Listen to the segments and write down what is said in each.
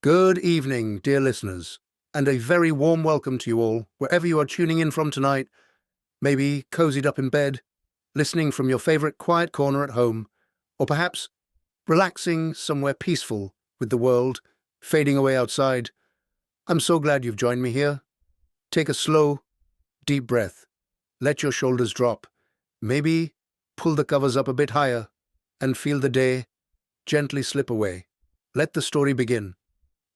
Good evening, dear listeners, and a very warm welcome to you all, wherever you are tuning in from tonight, maybe cozied up in bed, listening from your favorite quiet corner at home, or perhaps relaxing somewhere peaceful with the world fading away outside. I'm so glad you've joined me here. Take a slow, deep breath. Let your shoulders drop. Maybe pull the covers up a bit higher and feel the day gently slip away. Let the story begin.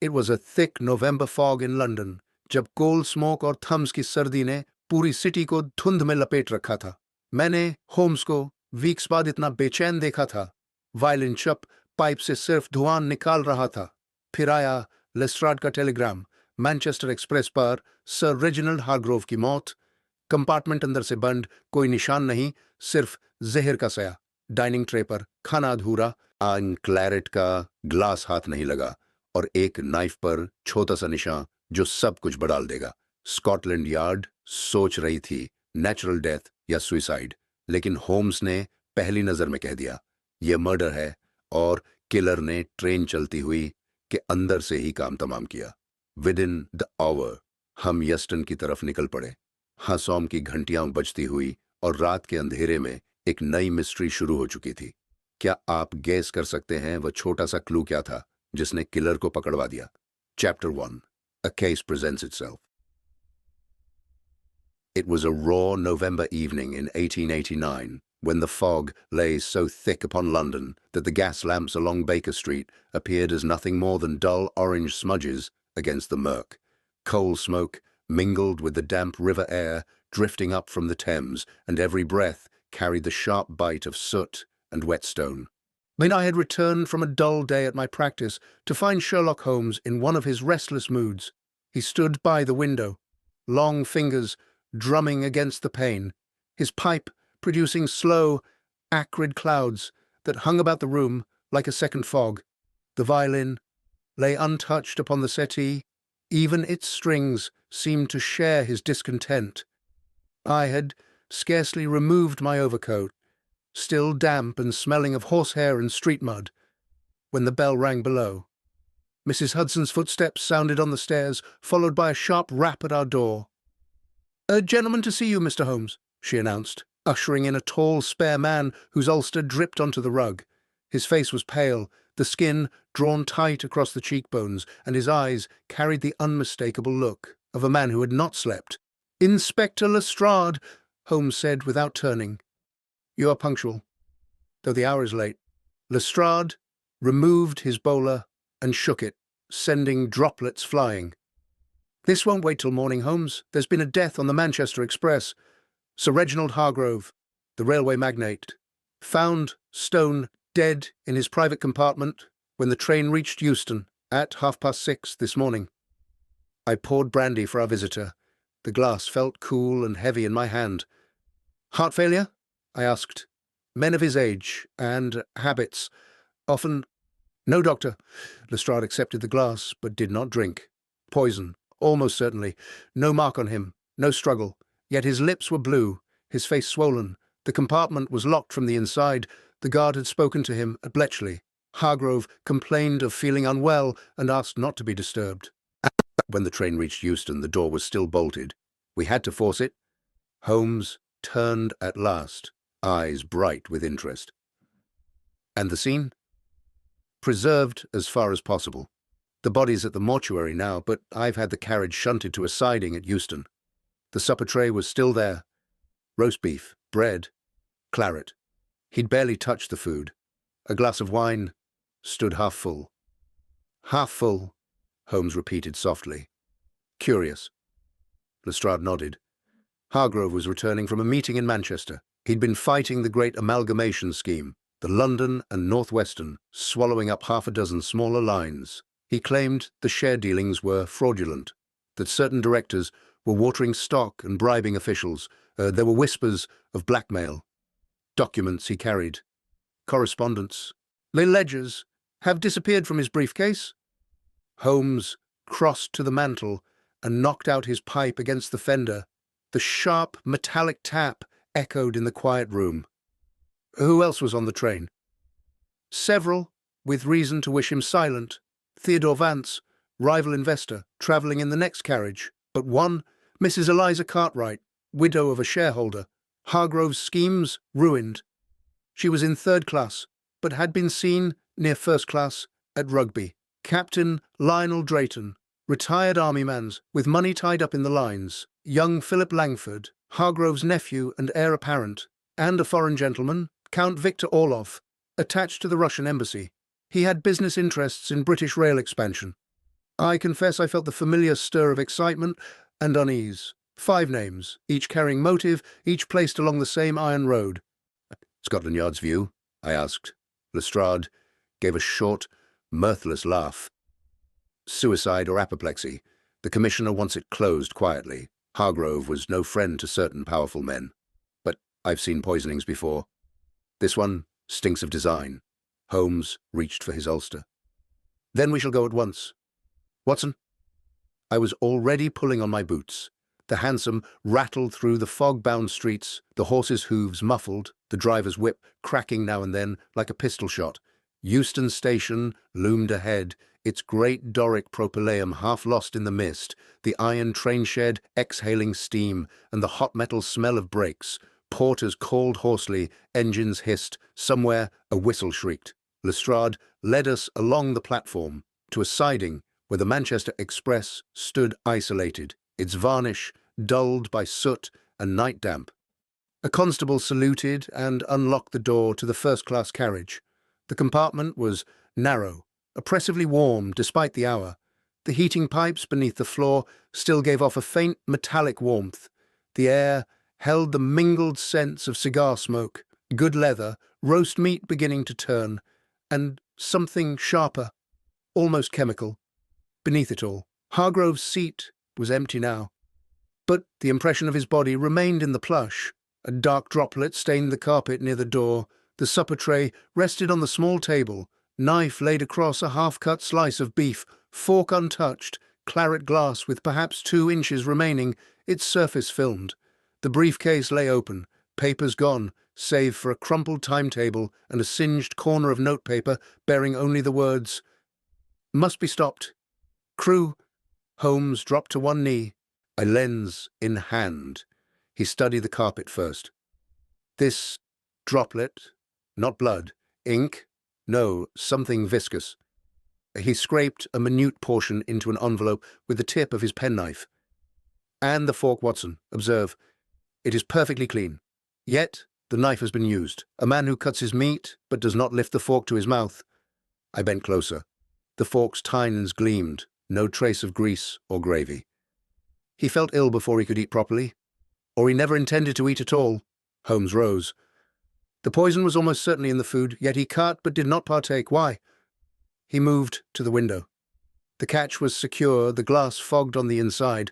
It was a thick November fog in London, जब कोल smoke और Thums की सर्दी ने पूरी city को धुंध में लपेट रखा था। मैंने होम्स को वीक्स बाद इतना बेचैन देखा था। वायलिन चप पाइप से सिर्फ धुआं निकाल रहा था। फिर आया लेस्ट्राड का टेलीग्राम, मैनचेस्टर एक्सप्रेस पर सर रेजिनाल्ड हारग्रोव की मौत। कंपार्टमेंट अंदर से बंद, कोई निशान नहीं, सिर्फ जहर का सया। डाइनिंग ट्रे पर खाना अधूरा, आन क्लैरेट का ग्लास हाथ नहीं लगा, और एक नाइफ पर छोटा सा निशान जो सब कुछ बदल देगा। स्कॉटलैंड यार्ड सोच रही थी नेचुरल डेथ या सुइसाइड, लेकिन होम्स ने पहली नजर में कह दिया यह मर्डर है, और किलर ने ट्रेन चलती हुई के अंदर से ही काम तमाम किया। विद इन द आवर हम यस्टन की तरफ निकल पड़े। हंसौम की घंटियां बजती हुई और रात के अंधेरे में एक नई मिस्ट्री शुरू हो चुकी थी। क्या आप गैस कर सकते हैं वह छोटा सा क्लू क्या था जिसने किलर को पकड़वा दिया? Chapter 1. A case presents itself. It was a raw November evening in 1889 when the fog lay so thick upon London that the gas lamps along Baker Street appeared as nothing more than dull orange smudges against the murk. Coal smoke mingled with the damp river air drifting up from the Thames, and every breath carried the sharp bite of soot and whetstone. When I had returned from a dull day at my practice to find Sherlock Holmes in one of his restless moods. He stood by the window, long fingers drumming against the pane, his pipe producing slow, acrid clouds that hung about the room like a second fog. The violin lay untouched upon the settee. Even its strings seemed to share his discontent. I had scarcely removed my overcoat, still damp and smelling of horsehair and street mud, when the bell rang below. Mrs. Hudson's footsteps sounded on the stairs, followed by a sharp rap at our door. "A gentleman to see you, Mr. Holmes," she announced, ushering in a tall, spare man whose ulster dripped onto the rug. His face was pale, the skin drawn tight across the cheekbones, and his eyes carried the unmistakable look of a man who had not slept. "Inspector Lestrade," Holmes said without turning. "You are punctual, though the hour is late." Lestrade removed his bowler and shook it, sending droplets flying. "This won't wait till morning, Holmes. There's been a death on the Manchester Express. Sir Reginald Hargrove, the railway magnate, found stone dead in his private compartment when the train reached Euston at 6:30 this morning." I poured brandy for our visitor. The glass felt cool and heavy in my hand. "Heart failure?" I asked. "Men of his age and habits often—" "No, doctor." Lestrade accepted the glass, but did not drink. "Poison, almost certainly. No mark on him, no struggle. Yet his lips were blue, his face swollen. The compartment was locked from the inside. The guard had spoken to him at Bletchley. Hargrove complained of feeling unwell and asked not to be disturbed. When the train reached Euston, the door was still bolted. We had to force it." Holmes turned at last, eyes bright with interest. "And the scene?" "Preserved as far as possible. The body's at the mortuary now, but I've had the carriage shunted to a siding at Euston. The supper tray was still there. Roast beef, bread, claret. He'd barely touched the food. A glass of wine stood half full." "Half full," Holmes repeated softly. "Curious." Lestrade nodded. Hargrove was returning from a meeting in Manchester. He'd been fighting the great amalgamation scheme, the London and North Western, swallowing up half a dozen smaller lines. He claimed the share dealings were fraudulent, that certain directors were watering stock and bribing officials. There were whispers of blackmail. Documents he carried, correspondence, the ledgers, have disappeared from his briefcase. Holmes crossed to the mantel and knocked out his pipe against the fender. The sharp, metallic tap echoed in the quiet room. "Who else was on the train?" "Several, with reason to wish him silent. Theodore Vance, rival investor, travelling in the next carriage. But one, Mrs. Eliza Cartwright, widow of a shareholder. Hargrove's schemes ruined. She was in third class, but had been seen near first class at Rugby. Captain Lionel Drayton, retired army man with money tied up in the lines. Young Philip Langford, Hargrove's nephew and heir apparent, and a foreign gentleman, Count Victor Orloff, attached to the Russian embassy. He had business interests in British rail expansion. I confess I felt the familiar stir of excitement and unease. 5 names, each carrying motive, each placed along the same iron road. Scotland Yard's view? I asked. Lestrade gave a short, mirthless laugh. Suicide or apoplexy. The commissioner wants it closed quietly. Hargrove was no friend to certain powerful men. But I've seen poisonings before. This one stinks of design. Holmes reached for his ulster. Then we shall go at once. Watson? I was already pulling on my boots. The hansom rattled through the fog-bound streets, the horses' hooves muffled, the driver's whip cracking now and then like a pistol shot. Euston Station loomed ahead, its great Doric propylaeum half lost in the mist, the iron train shed exhaling steam, and the hot metal smell of brakes. Porters called hoarsely, engines hissed, somewhere a whistle shrieked. Lestrade led us along the platform to a siding where the Manchester Express stood isolated, its varnish dulled by soot and night damp. A constable saluted and unlocked the door to the first-class carriage. The compartment was narrow, oppressively warm despite the hour. The heating pipes beneath the floor still gave off a faint metallic warmth. The air held the mingled scents of cigar smoke, good leather, roast meat beginning to turn, and something sharper, almost chemical, beneath it all. Hargrove's seat was empty now, but the impression of his body remained in the plush. A dark droplet stained the carpet near the door. The supper tray rested on the small table, knife laid across a half-cut slice of beef, fork untouched, claret glass with perhaps 2 inches remaining, its surface filmed. The briefcase lay open, papers gone, save for a crumpled timetable and a singed corner of notepaper bearing only the words, "Must be stopped. Crew." Holmes dropped to one knee, a lens in hand. He studied the carpet first. This droplet, not blood, ink, no, something viscous. He scraped a minute portion into an envelope with the tip of his penknife. "And the fork, Watson. Observe. It is perfectly clean. Yet the knife has been used. A man who cuts his meat but does not lift the fork to his mouth." I bent closer. The fork's tines gleamed, no trace of grease or gravy. He felt ill before he could eat properly, or he never intended to eat at all. Holmes rose. The poison was almost certainly in the food, yet he cut but did not partake. Why? He moved to the window. The catch was secure, the glass fogged on the inside.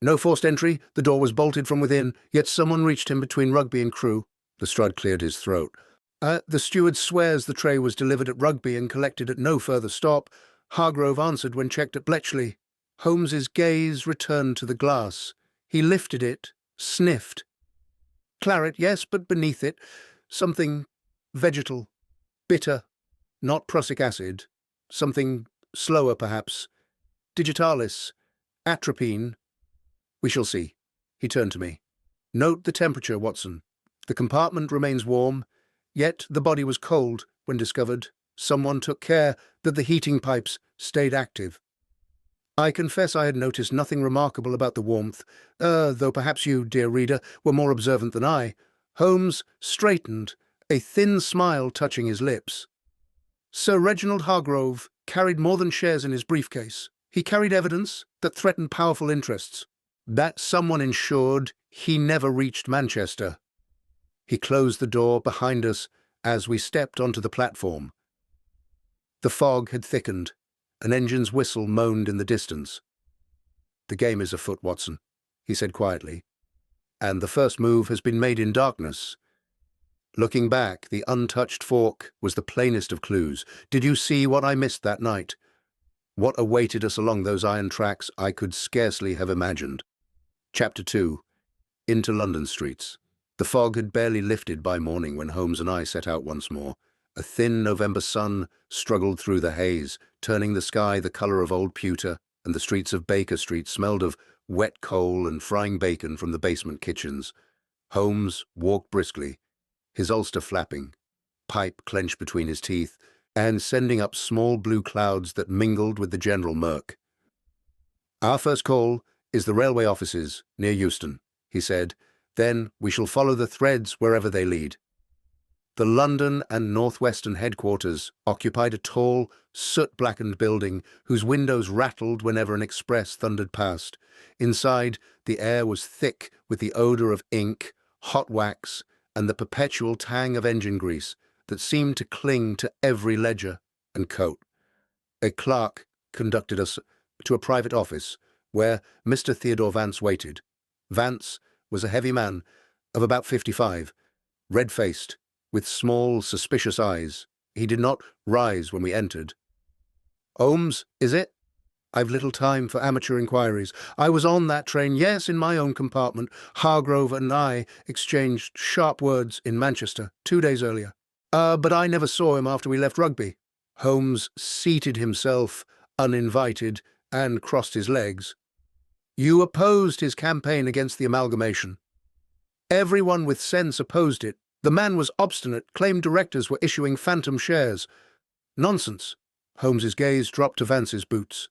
No forced entry, the door was bolted from within, yet someone reached him between Rugby and Crewe. Lestrade cleared his throat. The steward swears the tray was delivered at Rugby and collected at no further stop. Hargrove answered when checked at Bletchley. Holmes's gaze returned to the glass. He lifted it, sniffed. Claret, yes, but beneath it, something vegetal, bitter, not prussic acid, something slower perhaps, digitalis, atropine. We shall see. He turned to me. Note the temperature, Watson. The compartment remains warm, yet the body was cold when discovered. Someone took care that the heating pipes stayed active. I confess I had noticed nothing remarkable about the warmth, though perhaps you, dear reader, were more observant than I. Holmes straightened, a thin smile touching his lips. Sir Reginald Hargrove carried more than shares in his briefcase. He carried evidence that threatened powerful interests. That someone ensured he never reached Manchester. He closed the door behind us as we stepped onto the platform. The fog had thickened. An engine's whistle moaned in the distance. "The game is afoot, Watson," he said quietly, "and the first move has been made in darkness." Looking back, the untouched fork was the plainest of clues. Did you see what I missed that night? What awaited us along those iron tracks I could scarcely have imagined. Chapter 2. Into London streets. The fog had barely lifted by morning when Holmes and I set out once more. A thin November sun struggled through the haze, turning the sky the colour of old pewter, and the streets of Baker Street smelled of wet coal and frying bacon from the basement kitchens. Holmes walked briskly, his ulster flapping, pipe clenched between his teeth, and sending up small blue clouds that mingled with the general murk. "Our first call is the railway offices near Euston," he said. "Then we shall follow the threads wherever they lead." The London and Northwestern headquarters occupied a tall, soot-blackened building whose windows rattled whenever an express thundered past. Inside, the air was thick with the odour of ink, hot wax, and the perpetual tang of engine grease that seemed to cling to every ledger and coat. A clerk conducted us to a private office where Mr. Theodore Vance waited. Vance was a heavy man of about 55, red-faced, with small, suspicious eyes. He did not rise when we entered. "Holmes, is it? I've little time for amateur inquiries. I was on that train, yes, in my own compartment. Hargrove and I exchanged sharp words in Manchester 2 days earlier. But I never saw him after we left Rugby." Holmes seated himself, uninvited, and crossed his legs. "You opposed his campaign against the amalgamation. Everyone with sense opposed it. The man was obstinate, claimed directors were issuing phantom shares." "Nonsense." Holmes's gaze dropped to Vance's boots.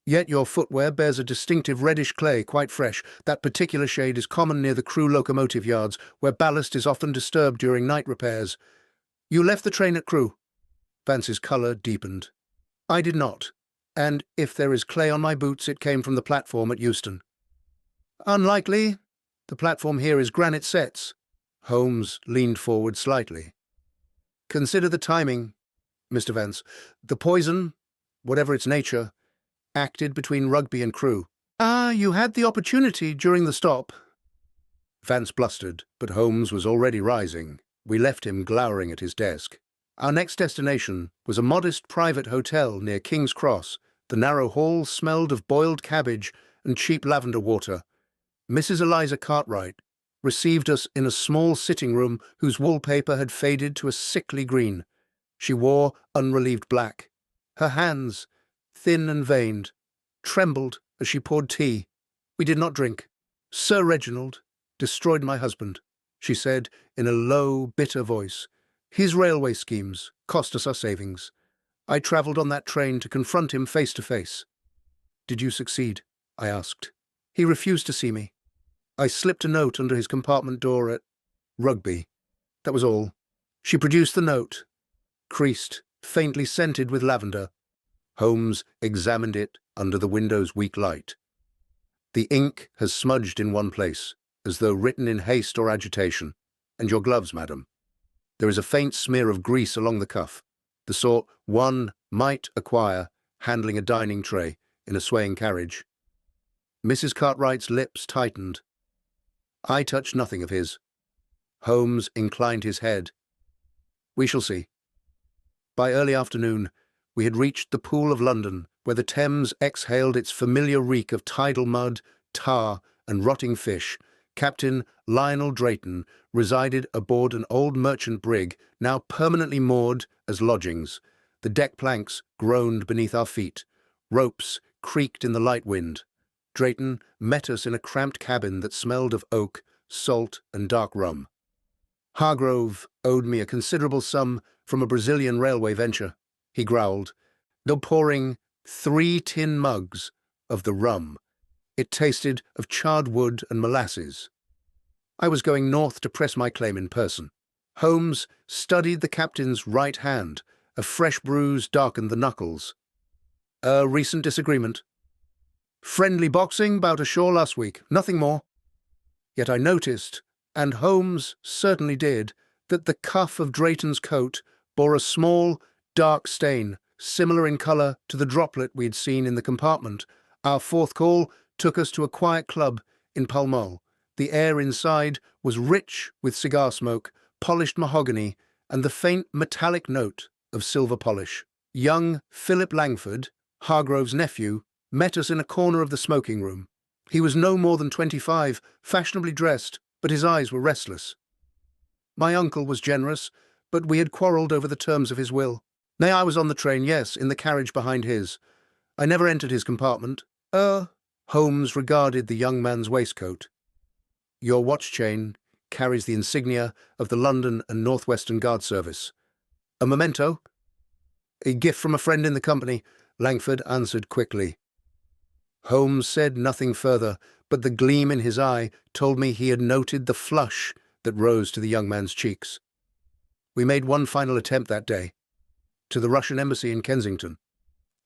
"Yet your footwear bears a distinctive reddish clay, quite fresh. That particular shade is common near the Crewe locomotive yards, where ballast is often disturbed during night repairs. You left the train at Crewe?" Vance's colour deepened. "I did not, and if there is clay on my boots, it came from the platform at Euston." "Unlikely. The platform here is granite setts." Holmes leaned forward slightly. "Consider the timing, Mr. Vance. The poison, whatever its nature, acted between Rugby and Crewe." "Ah, you had the opportunity during the stop." Vance blustered, but Holmes was already rising. We left him glowering at his desk. Our next destination was a modest private hotel near King's Cross. The narrow hall smelled of boiled cabbage and cheap lavender water. Mrs. Eliza Cartwright received us in a small sitting room whose wallpaper had faded to a sickly green. She wore unrelieved black. Her hands, thin and veined, trembled as she poured tea. We did not drink. "Sir Reginald destroyed my husband," she said in a low, bitter voice. "His railway schemes cost us our savings. I travelled on that train to confront him face to face." "Did you succeed?" I asked. "He refused to see me. I slipped a note under his compartment door at Rugby. That was all." She produced the note, creased, faintly scented with lavender. Holmes examined it under the window's weak light. "The ink has smudged in one place, as though written in haste or agitation. And your gloves, madam. There is a faint smear of grease along the cuff, the sort one might acquire handling a dining tray in a swaying carriage." Mrs. Cartwright's lips tightened. I touched nothing of his. Holmes inclined his head. "We shall see." By early afternoon, we had reached the Pool of London, where the Thames exhaled its familiar reek of tidal mud, tar, and rotting fish. Captain Lionel Drayton resided aboard an old merchant brig, now permanently moored as lodgings. The deck planks groaned beneath our feet. Ropes creaked in the light wind. Drayton met us in a cramped cabin that smelled of oak, salt, and dark rum. "Hargrove owed me a considerable sum from a Brazilian railway venture," he growled, though pouring 3 tin mugs of the rum. It tasted of charred wood and molasses. I was going north to press my claim in person. Holmes studied the captain's right hand. A fresh bruise darkened the knuckles. "A recent disagreement." "Friendly boxing bout ashore last week, nothing more." Yet I noticed, and Holmes certainly did, that the cuff of Drayton's coat bore a small, dark stain, similar in colour to the droplet we had seen in the compartment. Our fourth call took us to a quiet club in Pall Mall. The air inside was rich with cigar smoke, polished mahogany, and the faint metallic note of silver polish. Young Philip Langford, Hargrove's nephew, met us in a corner of the smoking room. He was no more than 25, fashionably dressed, but his eyes were restless. My uncle was generous, but we had quarrelled over the terms of his will. Nay, I was on the train, yes, in the carriage behind his. I never entered his compartment. Holmes regarded the young man's waistcoat. Your watch chain carries the insignia of the London and North Western Guard Service. A memento? A gift from a friend in the company, Langford answered quickly. Holmes said nothing further, but the gleam in his eye told me he had noted the flush that rose to the young man's cheeks. We made one final attempt that day, to the Russian embassy in Kensington.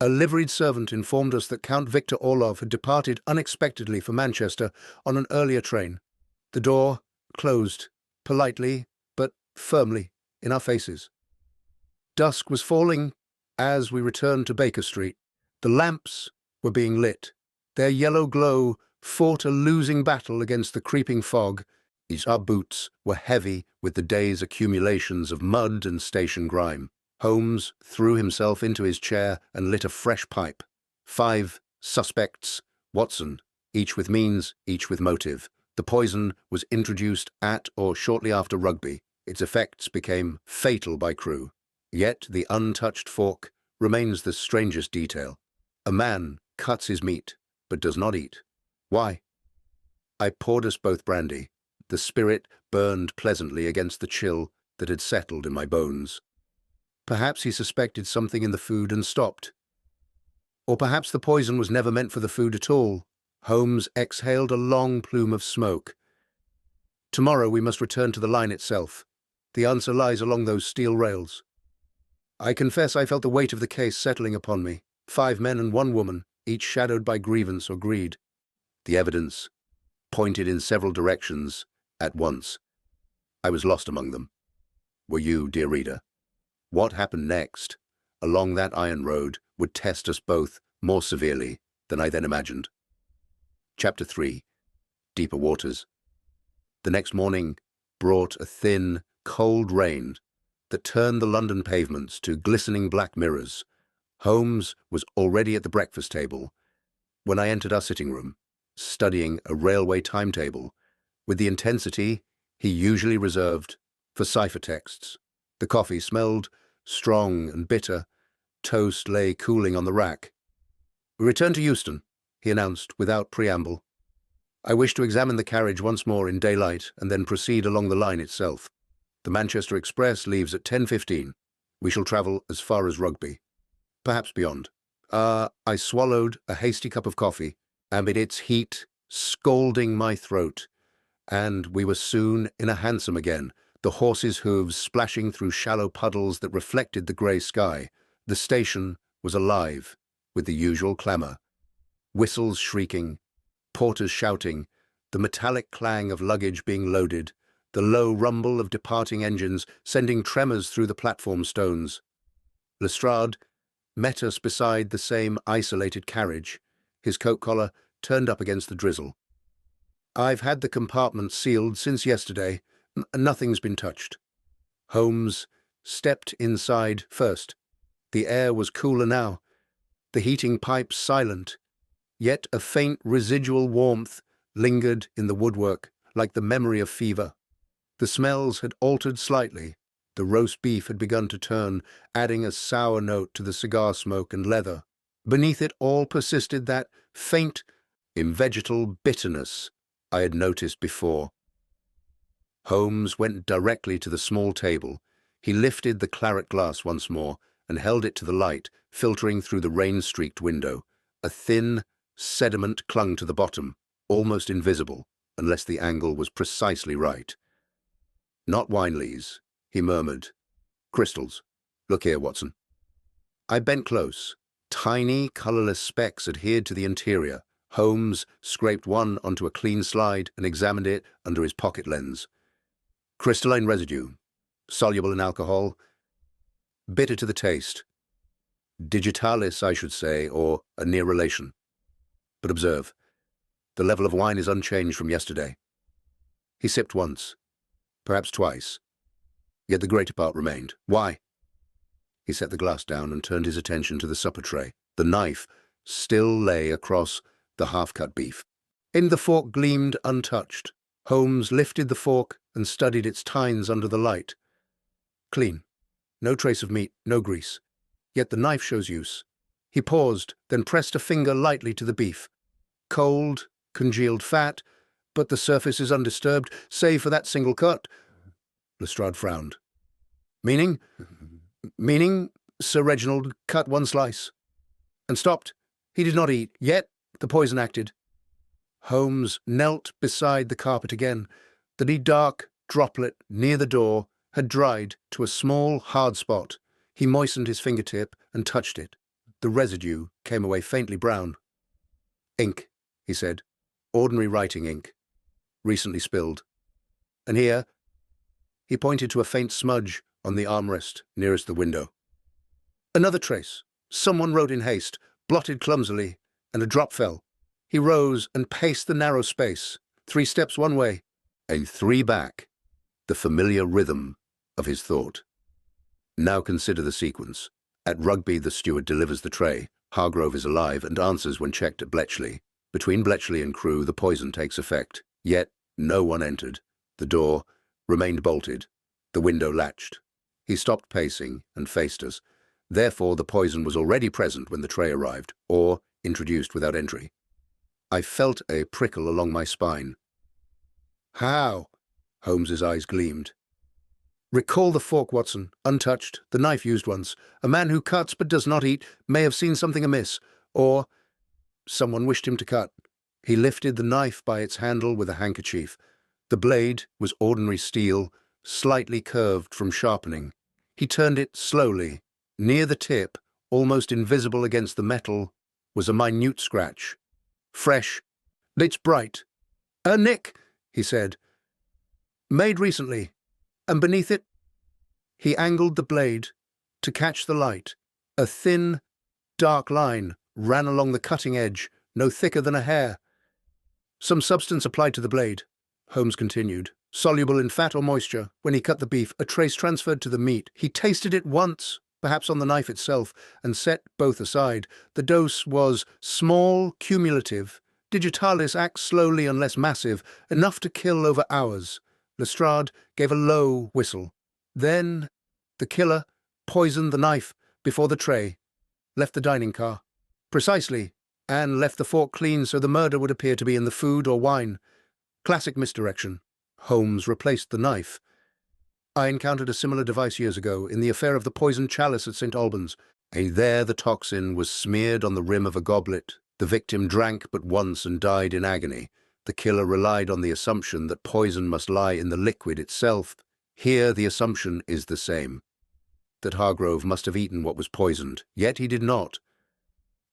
A liveried servant informed us that Count Victor Orlov had departed unexpectedly for Manchester on an earlier train. The door closed, politely but firmly, in our faces. Dusk was falling as we returned to Baker Street. The lamps were being lit. Their yellow glow fought a losing battle against the creeping fog. Our boots were heavy with the day's accumulations of mud and station grime. Holmes threw himself into his chair and lit a fresh pipe. 5 suspects, Watson, each with means, each with motive. The poison was introduced at or shortly after Rugby. Its effects became fatal by Crewe. Yet the untouched fork remains the strangest detail. A man cuts his meat, but does not eat. Why? I poured us both brandy. The spirit burned pleasantly against the chill that had settled in my bones. Perhaps he suspected something in the food and stopped. Or perhaps the poison was never meant for the food at all. Holmes exhaled a long plume of smoke. Tomorrow we must return to the line itself. The answer lies along those steel rails. I confess I felt the weight of the case settling upon me. 5 men and 1 woman, each shadowed by grievance or greed. The evidence pointed in several directions at once. I was lost among them. Were you, dear reader? What happened next, along that iron road, would test us both more severely than I then imagined. Chapter 3. Deeper Waters. The next morning brought a thin, cold rain that turned the London pavements to glistening black mirrors. Holmes was already at the breakfast table when I entered our sitting room, studying a railway timetable with the intensity he usually reserved for ciphertexts. The coffee smelled strong and bitter. Toast lay cooling on the rack. We return to Euston, he announced without preamble. I wish to examine the carriage once more in daylight and then proceed along the line itself. The Manchester Express leaves at 10:15. We shall travel as far as Rugby, perhaps beyond. I swallowed a hasty cup of coffee, amid its heat scalding my throat, and we were soon in a hansom again, the horses' hooves splashing through shallow puddles that reflected the grey sky. The station was alive with the usual clamour. Whistles shrieking, porters shouting, the metallic clang of luggage being loaded, the low rumble of departing engines sending tremors through the platform stones. Lestrade met us beside the same isolated carriage, his coat collar turned up against the drizzle. I've had the compartment sealed since yesterday. Nothing's been touched. Holmes stepped inside first. The air was cooler now, the heating pipes silent, yet a faint residual warmth lingered in the woodwork, like the memory of fever. The smells had altered slightly. The roast beef had begun to turn, adding a sour note to the cigar smoke and leather. Beneath it all persisted that faint, invegetal bitterness I had noticed before. Holmes went directly to the small table. He lifted the claret glass once more and held it to the light, filtering through the rain-streaked window. A thin sediment clung to the bottom, almost invisible, unless the angle was precisely right. "Not wine lees," he murmured. "Crystals. Look here, Watson." I bent close. Tiny, colourless specks adhered to the interior. Holmes scraped one onto a clean slide and examined it under his pocket lens. Crystalline residue, soluble in alcohol, bitter to the taste. Digitalis, I should say, or a near relation. But observe, the level of wine is unchanged from yesterday. He sipped once, perhaps twice, yet the greater part remained. Why? He set the glass down and turned his attention to the supper tray. The knife still lay across the half-cut beef. In the fork gleamed untouched. Holmes lifted the fork and studied its tines under the light. Clean. No trace of meat, no grease. Yet the knife shows use. He paused, then pressed a finger lightly to the beef. Cold, congealed fat, but the surface is undisturbed, save for that single cut. Lestrade frowned. Meaning? Meaning, Sir Reginald cut one slice. And stopped. He did not eat, yet the poison acted. Holmes knelt beside the carpet again. The dark droplet near the door had dried to a small, hard spot. He moistened his fingertip and touched it. The residue came away faintly brown. Ink, he said. Ordinary writing ink. Recently spilled. And here, he pointed to a faint smudge on the armrest nearest the window. Another trace. Someone wrote in haste, blotted clumsily, and a drop fell. He rose and paced the narrow space, 3 steps one way, and 3 back, the familiar rhythm of his thought. Now consider the sequence. At Rugby, the steward delivers the tray. Hargrove is alive and answers when checked at Bletchley. Between Bletchley and Crewe, the poison takes effect. Yet no one entered. The door remained bolted, the window latched. He stopped pacing and faced us. Therefore, the poison was already present when the tray arrived, or introduced without entry. I felt a prickle along my spine. How? Holmes's eyes gleamed. Recall the fork, Watson, untouched, the knife used once. A man who cuts but does not eat may have seen something amiss, or someone wished him to cut. He lifted the knife by its handle with a handkerchief. The blade was ordinary steel, slightly curved from sharpening. He turned it slowly. Near the tip, almost invisible against the metal, was a minute scratch. Fresh. It's bright. A nick, he said. Made recently. And beneath it, he angled the blade to catch the light. A thin, dark line ran along the cutting edge, no thicker than a hair. Some substance applied to the blade, Holmes continued, soluble in fat or moisture. When he cut the beef, a trace transferred to the meat. He tasted it once, perhaps on the knife itself, and set both aside. The dose was small, cumulative. Digitalis acts slowly unless massive, enough to kill over hours. Lestrade gave a low whistle. Then the killer poisoned the knife before the tray, left the dining car. Precisely, and left the fork clean so the murder would appear to be in the food or wine. Classic misdirection. Holmes replaced the knife. I encountered a similar device years ago in the affair of the poisoned chalice at St. Albans. And there the toxin was smeared on the rim of a goblet. The victim drank but once and died in agony. The killer relied on the assumption that poison must lie in the liquid itself. Here the assumption is the same, that Hargrove must have eaten what was poisoned, yet he did not.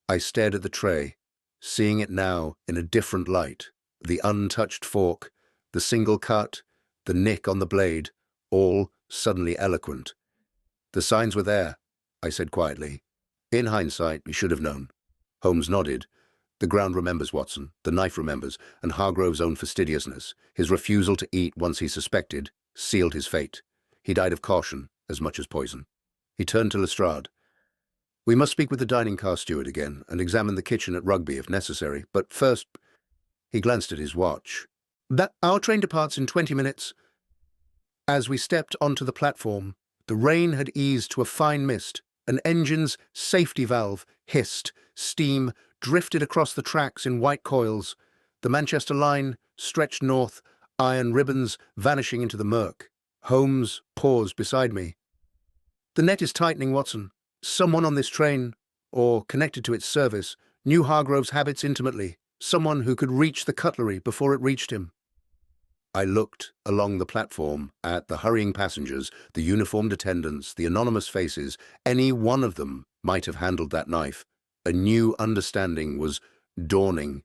I stared at the tray, seeing it now in a different light. The untouched fork, the single cut, the nick on the blade, all suddenly eloquent. The signs were there, I said quietly. In hindsight, we should have known. Holmes nodded. The ground remembers, Watson, the knife remembers, and Hargrove's own fastidiousness, his refusal to eat once he suspected, sealed his fate. He died of caution as much as poison. He turned to Lestrade. We must speak with the dining car steward again and examine the kitchen at Rugby if necessary, but first, he glanced at his watch. Our train departs in 20 minutes. As we stepped onto the platform, the rain had eased to a fine mist. An engine's safety valve hissed, steam drifted across the tracks in white coils. The Manchester line stretched north, iron ribbons vanishing into the murk. Holmes paused beside me. The net is tightening, Watson. Someone on this train, or connected to its service, knew Hargrove's habits intimately. Someone who could reach the cutlery before it reached him. I looked along the platform at the hurrying passengers, the uniformed attendants, the anonymous faces. Any one of them might have handled that knife. A new understanding was dawning,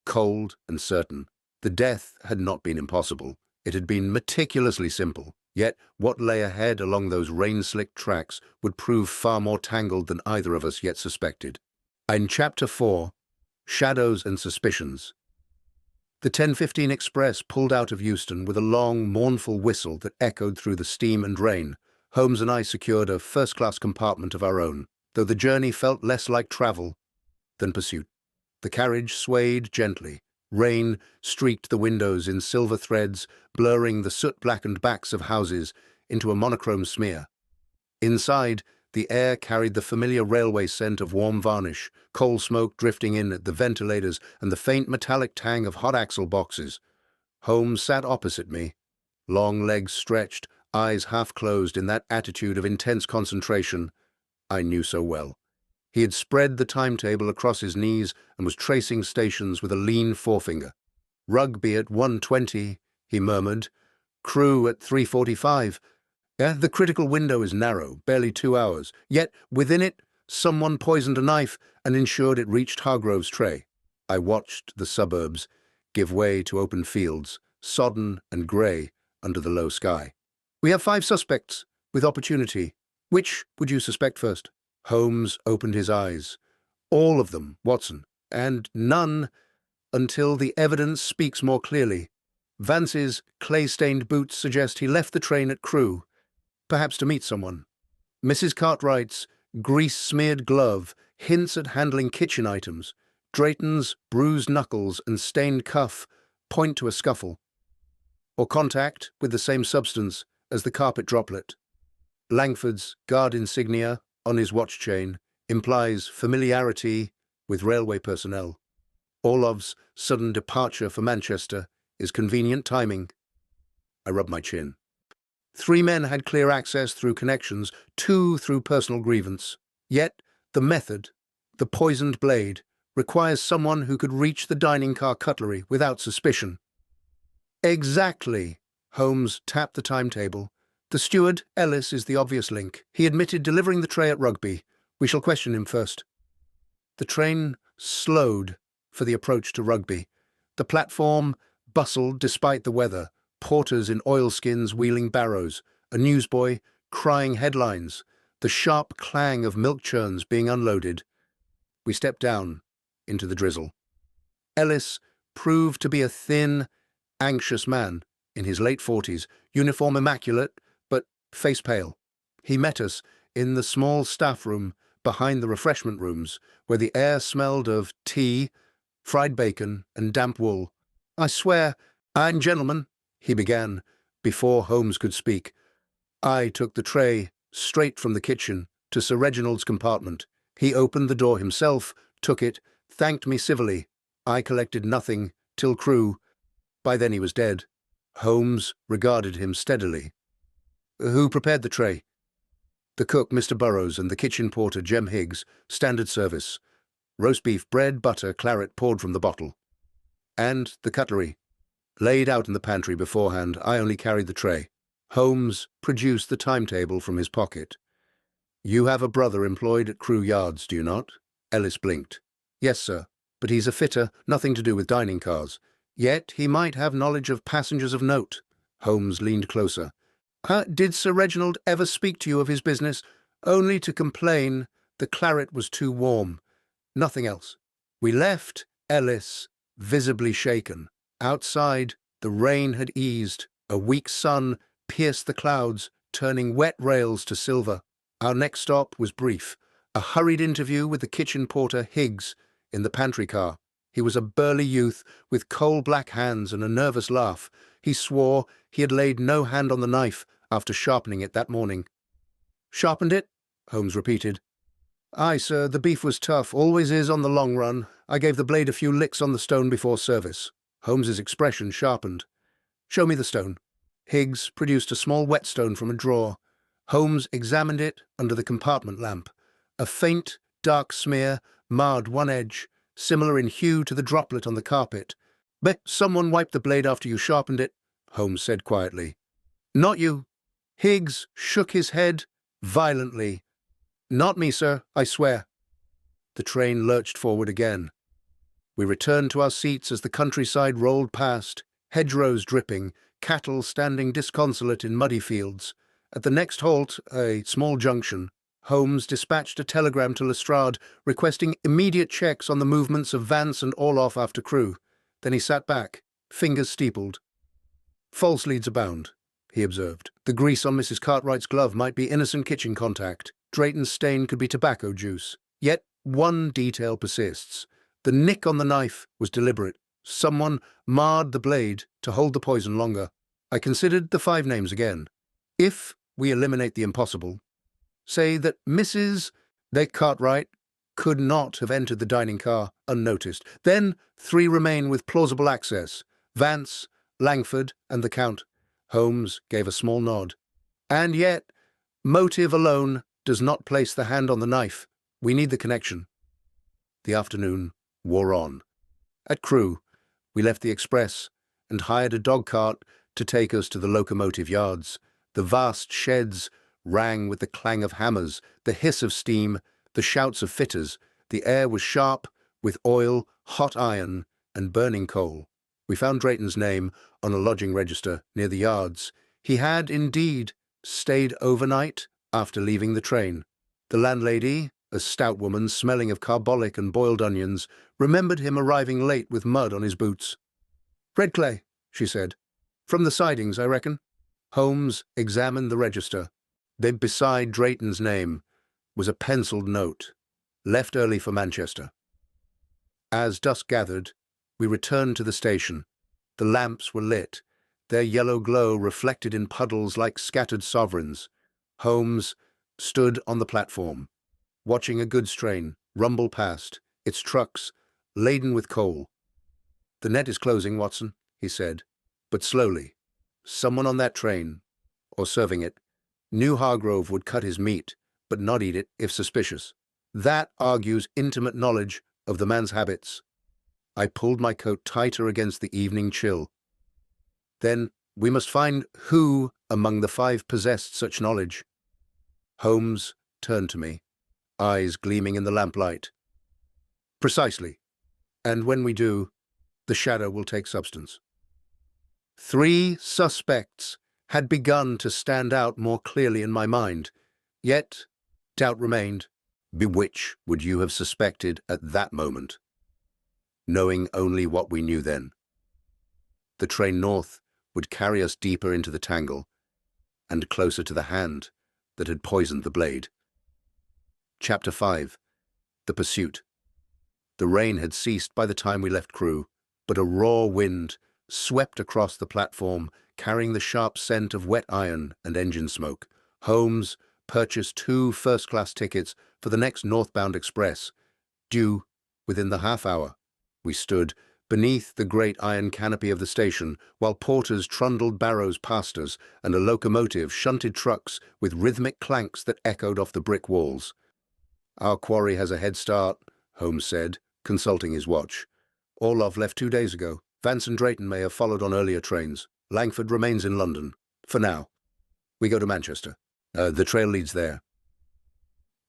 cold and certain. The death had not been impossible. It had been meticulously simple. Yet what lay ahead along those rain-slicked tracks would prove far more tangled than either of us yet suspected. In Chapter 4, Shadows and Suspicions, the 10:15 express pulled out of Euston with a long, mournful whistle that echoed through the steam and rain. Holmes and I secured a first-class compartment of our own, though the journey felt less like travel than pursuit. The carriage swayed gently. Rain streaked the windows in silver threads, blurring the soot-blackened backs of houses into a monochrome smear. Inside, the air carried the familiar railway scent of warm varnish, coal smoke drifting in at the ventilators, and the faint metallic tang of hot axle boxes. Holmes sat opposite me, long legs stretched, eyes half closed in that attitude of intense concentration I knew so well. He had spread the timetable across his knees and was tracing stations with a lean forefinger. Rugby at 1:20, he murmured. Crew at 3:45. The critical window is narrow, barely 2 hours. Yet, within it, someone poisoned a knife and ensured it reached Hargrove's tray. I watched the suburbs give way to open fields, sodden and grey under the low sky. We have 5 suspects, with opportunity. Which would you suspect first? Holmes opened his eyes. All of them, Watson, and none until the evidence speaks more clearly. Vance's clay-stained boots suggest he left the train at Crewe, perhaps to meet someone. Mrs. Cartwright's grease-smeared glove hints at handling kitchen items. Drayton's bruised knuckles and stained cuff point to a scuffle, or contact with the same substance as the carpet droplet. Langford's guard insignia on his watch chain implies familiarity with railway personnel. Orlov's sudden departure for Manchester is convenient timing. I rubbed my chin. 3 men had clear access through connections, 2 through personal grievance. Yet the method, the poisoned blade, requires someone who could reach the dining car cutlery without suspicion. Exactly. Holmes tapped the timetable. The steward, Ellis, is the obvious link. He admitted delivering the tray at Rugby. We shall question him first. The train slowed for the approach to Rugby. The platform bustled despite the weather, porters in oilskins wheeling barrows, a newsboy crying headlines, the sharp clang of milk churns being unloaded. We stepped down into the drizzle. Ellis proved to be a thin, anxious man in his late 40s, uniform immaculate, but face pale. He met us in the small staff room behind the refreshment rooms, where the air smelled of tea, fried bacon, and damp wool. I swear, and gentlemen, he began, before Holmes could speak. I took the tray straight from the kitchen to Sir Reginald's compartment. He opened the door himself, took it, thanked me civilly. I collected nothing till Crewe. By then he was dead. Holmes regarded him steadily. Who prepared the tray? The cook, Mr. Burrows, and the kitchen porter, Jem Higgs, standard service. Roast beef, bread, butter, claret poured from the bottle. And the cutlery. Laid out in the pantry beforehand, I only carried the tray. Holmes produced the timetable from his pocket. You have a brother employed at Crewe Yards, do you not? Ellis blinked. Yes, sir, but he's a fitter, nothing to do with dining cars. Yet he might have knowledge of passengers of note. Holmes leaned closer. Did Sir Reginald ever speak to you of his business? Only to complain the claret was too warm. Nothing else. We left Ellis visibly shaken. Outside, the rain had eased. A weak sun pierced the clouds, turning wet rails to silver. Our next stop was brief. A hurried interview with the kitchen porter, Higgs, in the pantry car. He was a burly youth with coal-black hands and a nervous laugh. He swore he had laid no hand on the knife after sharpening it that morning. Sharpened it? Holmes repeated. Aye, sir, the beef was tough, always is on the long run. I gave the blade a few licks on the stone before service. Holmes's expression sharpened. Show me the stone. Higgs produced a small whetstone from a drawer. Holmes examined it under the compartment lamp. A faint, dark smear marred one edge, similar in hue to the droplet on the carpet. Bet someone wiped the blade after you sharpened it, Holmes said quietly. Not you. Higgs shook his head violently. Not me, sir, I swear. The train lurched forward again. We returned to our seats as the countryside rolled past, hedgerows dripping, cattle standing disconsolate in muddy fields. At the next halt, a small junction, Holmes dispatched a telegram to Lestrade requesting immediate checks on the movements of Vance and Orloff after Crewe. Then he sat back, fingers steepled. False leads abound, he observed. The grease on Mrs. Cartwright's glove might be innocent kitchen contact. Drayton's stain could be tobacco juice. Yet one detail persists. The nick on the knife was deliberate. Someone marred the blade to hold the poison longer. I considered the 5 names again. If we eliminate the impossible, say that Mrs. de Cartwright could not have entered the dining car unnoticed. Then 3 remain with plausible access: Vance, Langford, and the Count. Holmes gave a small nod. And yet, motive alone does not place the hand on the knife. We need the connection. The afternoon wore on. At Crewe, we left the express and hired a dog cart to take us to the locomotive yards. The vast sheds rang with the clang of hammers, the hiss of steam, the shouts of fitters. The air was sharp with oil, hot iron, and burning coal. We found Drayton's name on a lodging register near the yards. He had, indeed, stayed overnight after leaving the train. The landlady, a stout woman smelling of carbolic and boiled onions, remembered him arriving late with mud on his boots. "Red clay," she said. "From the sidings, I reckon." Holmes examined the register. There beside Drayton's name was a penciled note: "Left early for Manchester." As dusk gathered, we returned to the station. The lamps were lit, their yellow glow reflected in puddles like scattered sovereigns. Holmes stood on the platform, watching a goods train rumble past, its trucks laden with coal. "The net is closing, Watson," he said, "but slowly. Someone on that train, or serving it, knew Hargrove would cut his meat, but not eat it if suspicious. That argues intimate knowledge of the man's habits." I pulled my coat tighter against the evening chill. "Then we must find who among the 5 possessed such knowledge." Holmes turned to me, eyes gleaming in the lamplight. "Precisely. And when we do, the shadow will take substance." 3 suspects had begun to stand out more clearly in my mind, yet doubt remained. Which would you have suspected at that moment, knowing only what we knew then? The train north would carry us deeper into the tangle and closer to the hand that had poisoned the blade. Chapter 5. The Pursuit. The rain had ceased by the time we left Crewe, but a raw wind swept across the platform, carrying the sharp scent of wet iron and engine smoke. Holmes purchased 2 first-class tickets for the next northbound express, due within the half-hour. We stood beneath the great iron canopy of the station, while porters trundled barrows past us and a locomotive shunted trucks with rhythmic clanks that echoed off the brick walls. "Our quarry has a head start," Holmes said, consulting his watch. "Orlov left 2 days ago. Vance and Drayton may have followed on earlier trains. Langford remains in London. For now. We go to Manchester. The trail leads there."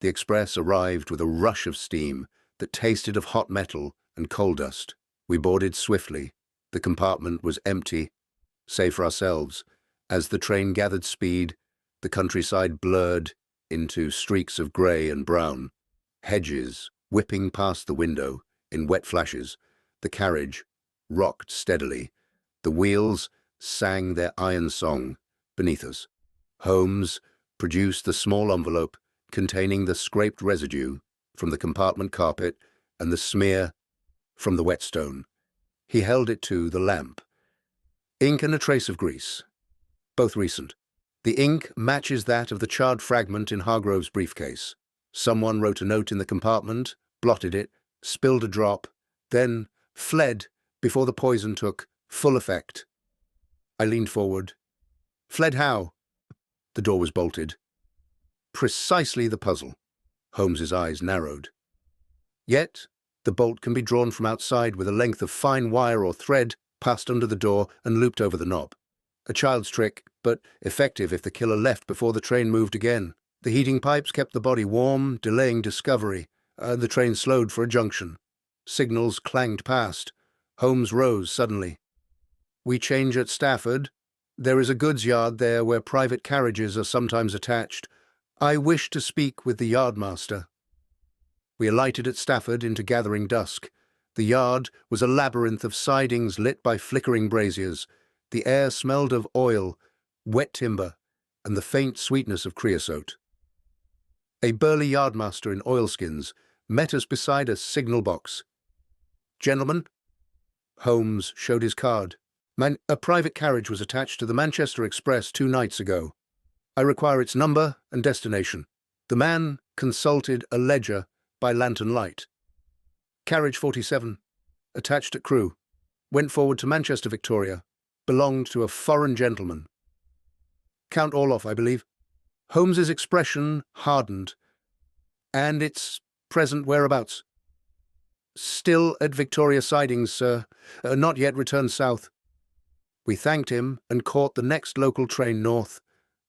The express arrived with a rush of steam that tasted of hot metal and coal dust. We boarded swiftly. The compartment was empty, save for ourselves. As the train gathered speed, the countryside blurred into streaks of grey and brown. Hedges whipping past the window in wet flashes. The carriage rocked steadily. The wheels sang their iron song beneath us. Holmes produced the small envelope containing the scraped residue from the compartment carpet and the smear from the whetstone. He held it to the lamp. "Ink and a trace of grease. Both recent. The ink matches that of the charred fragment in Hargrove's briefcase. Someone wrote a note in the compartment, blotted it, spilled a drop, then fled before the poison took full effect." I leaned forward. "Fled how?" The door was bolted. "Precisely the puzzle." Holmes's eyes narrowed. "Yet the bolt can be drawn from outside with a length of fine wire or thread passed under the door and looped over the knob. A child's trick, but effective if the killer left before the train moved again. The heating pipes kept the body warm, delaying discovery. The train slowed for a junction. Signals clanged past. Holmes rose suddenly. "We change at Stafford. There is a goods yard there where private carriages are sometimes attached. I wish to speak with the yardmaster." We alighted at Stafford into gathering dusk. The yard was a labyrinth of sidings lit by flickering braziers. The air smelled of oil, wet timber, and the faint sweetness of creosote. A burly yardmaster in oilskins met us beside a signal box. "Gentlemen?" Holmes showed his card. "A private carriage was attached to the Manchester Express 2 nights ago. I require its number and destination." The man consulted a ledger by lantern light. Carriage 47, attached at Crewe, went forward to Manchester, Victoria, belonged to a foreign gentleman. Count Orloff, I believe. Holmes's expression hardened. And its present whereabouts? Still at Victoria Sidings, sir. Not yet returned south. We thanked him and caught the next local train north.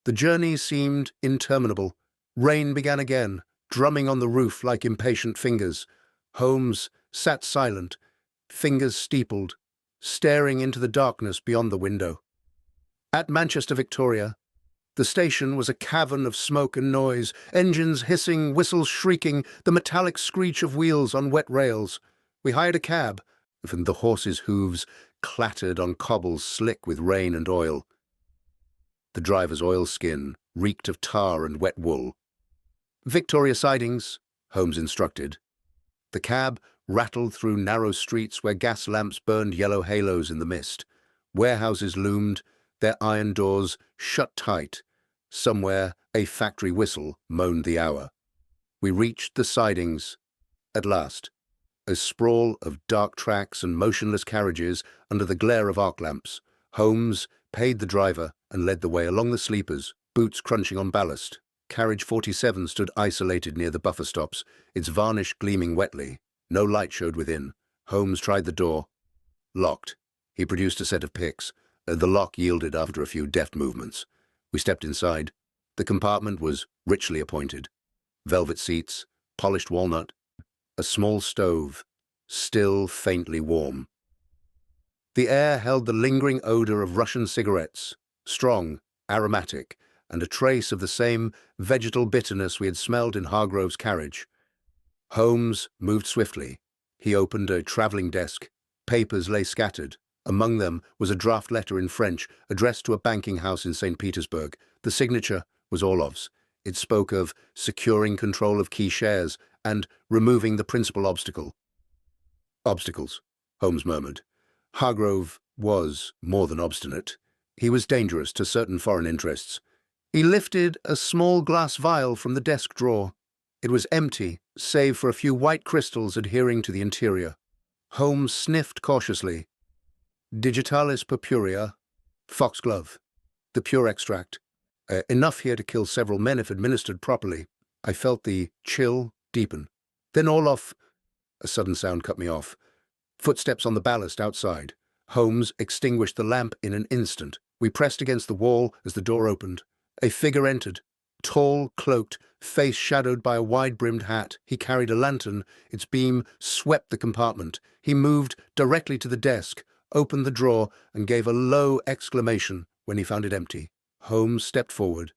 The journey seemed interminable. Rain began again, drumming on the roof like impatient fingers. Holmes sat silent, fingers steepled, staring into the darkness beyond the window. At Manchester, Victoria, the station was a cavern of smoke and noise, engines hissing, whistles shrieking, the metallic screech of wheels on wet rails. We hired a cab, and the horses' hooves clattered on cobbles slick with rain and oil. The driver's oilskin reeked of tar and wet wool. Victoria Sidings, Holmes instructed. The cab rattled through narrow streets where gas lamps burned yellow halos in the mist. Warehouses loomed, their iron doors shut tight. Somewhere a factory whistle moaned the hour. We reached the sidings at last, a sprawl of dark tracks and motionless carriages under the glare of arc lamps. Holmes paid the driver and led the way along the sleepers, boots crunching on ballast. Carriage 47 stood isolated near the buffer stops, its varnish gleaming wetly. No light showed within. Holmes tried the door. Locked. He produced a set of picks. The lock yielded after a few deft movements. We stepped inside. The compartment was richly appointed. Velvet seats, polished walnut, a small stove, still faintly warm. The air held the lingering odor of Russian cigarettes, strong, aromatic, and a trace of the same vegetal bitterness we had smelled in Hargrove's carriage. Holmes moved swiftly. He opened a travelling desk. Papers lay scattered. Among them was a draft letter in French addressed to a banking house in St. Petersburg. The signature was Orloff's. It spoke of securing control of key shares and removing the principal obstacle. Obstacles, Holmes murmured. Hargrove was more than obstinate. He was dangerous to certain foreign interests. He lifted a small glass vial from the desk drawer. It was empty, save for a few white crystals adhering to the interior. Holmes sniffed cautiously. Digitalis purpurea, foxglove, the pure extract. Enough here to kill several men if administered properly. I felt the chill deepen. Then Orloff... A sudden sound cut me off. Footsteps on the ballast outside. Holmes extinguished the lamp in an instant. We pressed against the wall as the door opened. A figure entered. Tall, cloaked, face shadowed by a wide-brimmed hat. He carried a lantern. Its beam swept the compartment. He moved directly to the desk, opened the drawer, and gave a low exclamation when he found it empty. Holmes stepped forward.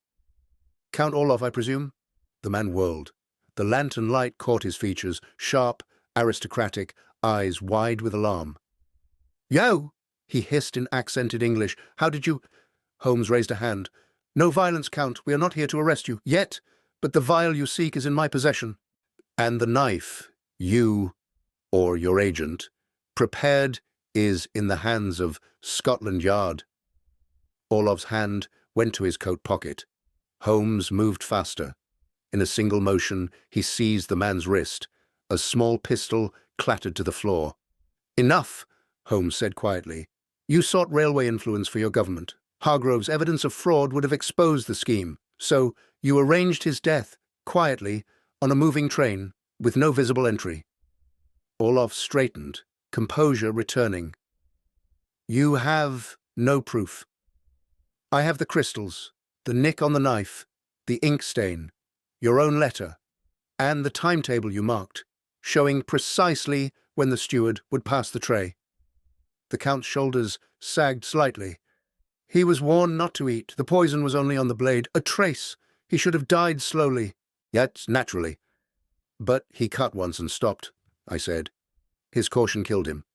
"Count Orloff, I presume?" The man whirled. The lantern light caught his features, sharp, aristocratic, eyes wide with alarm. "Yo!" he hissed in accented English. "How did you—" Holmes raised a hand. "No violence, Count. We are not here to arrest you, yet, but the vial you seek is in my possession." "And the knife, you, or your agent, prepared, is in the hands of Scotland Yard." Orloff's hand went to his coat pocket. Holmes moved faster. In a single motion, he seized the man's wrist. A small pistol clattered to the floor. "Enough," Holmes said quietly. "You sought railway influence for your government. Hargrove's evidence of fraud would have exposed the scheme. So you arranged his death, quietly, on a moving train, with no visible entry." Orloff straightened, composure returning. "You have no proof." "I have the crystals, the nick on the knife, the ink stain, your own letter, and the timetable you marked, showing precisely when the steward would pass the tray." The Count's shoulders sagged slightly. "He was warned not to eat. The poison was only on the blade. A trace. He should have died slowly." "Yet, naturally." "But he cut once and stopped," I said. "His caution killed him."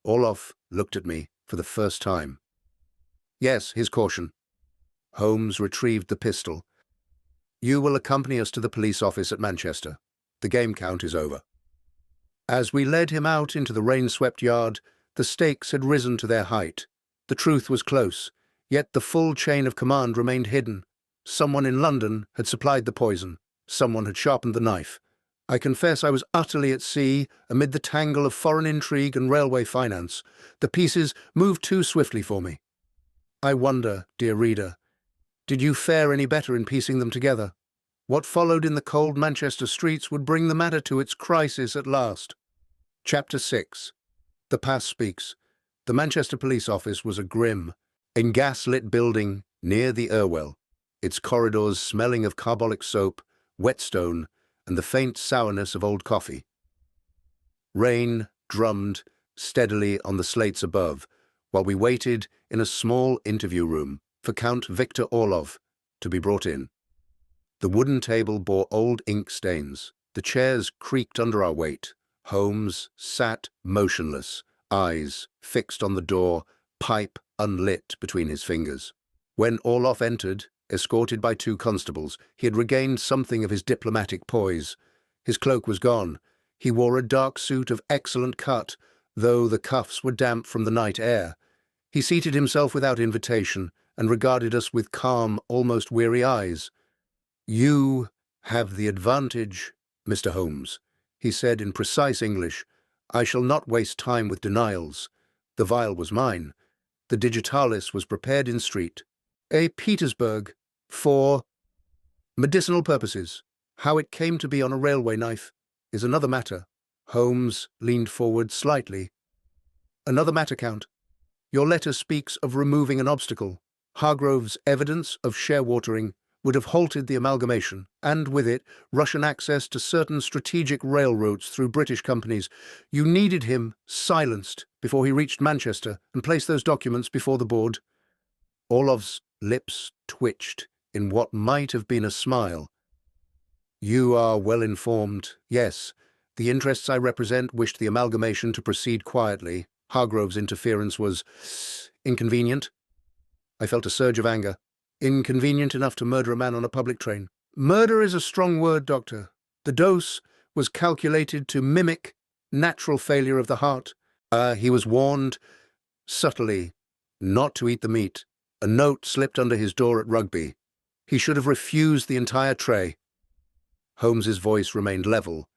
Orloff looked at me for the first time. "Yes, his caution." Holmes retrieved the pistol. "You will accompany us to the police office at Manchester. The game, Count, is over." As we led him out into the rain-swept yard, the stakes had risen to their height. The truth was close, yet the full chain of command remained hidden. Someone in London had supplied the poison. Someone had sharpened the knife. I confess I was utterly at sea amid the tangle of foreign intrigue and railway finance. The pieces moved too swiftly for me. I wonder, dear reader, did you fare any better in piecing them together? What followed in the cold Manchester streets would bring the matter to its crisis at last. Chapter 6. The past speaks. The Manchester police office was a grim, gas-lit building near the Irwell, its corridors smelling of carbolic soap, whetstone, and the faint sourness of old coffee. Rain drummed steadily on the slates above, while we waited in a small interview room for Count Victor Orlov to be brought in. The wooden table bore old ink stains. The chairs creaked under our weight. Holmes sat motionless, eyes fixed on the door, pipe unlit between his fingers. When Orlov entered, escorted by 2 constables, he had regained something of his diplomatic poise. His cloak was gone. He wore a dark suit of excellent cut, though the cuffs were damp from the night air. He seated himself without invitation and regarded us with calm, almost weary eyes. "You have the advantage, Mr. Holmes," he said in precise English. "I shall not waste time with denials. The vial was mine. The digitalis was prepared in street. A Petersburg, for medicinal purposes. How it came to be on a railway knife is another matter." Holmes leaned forward slightly. "Another matter, Count. Your letter speaks of removing an obstacle. Hargrove's evidence of share-watering would have halted the amalgamation, and with it, Russian access to certain strategic rail routes through British companies. You needed him silenced before he reached Manchester and placed those documents before the board." Orlov's lips twitched in what might have been a smile. "You are well informed. Yes, the interests I represent wished the amalgamation to proceed quietly. Hargrove's interference was inconvenient." I felt a surge of anger. "Inconvenient enough to murder a man on a public train." "Murder is a strong word, Doctor. The dose was calculated to mimic natural failure of the heart. He was warned subtly not to eat the meat. A note slipped under his door at Rugby. He should have refused the entire tray." Holmes's voice remained level.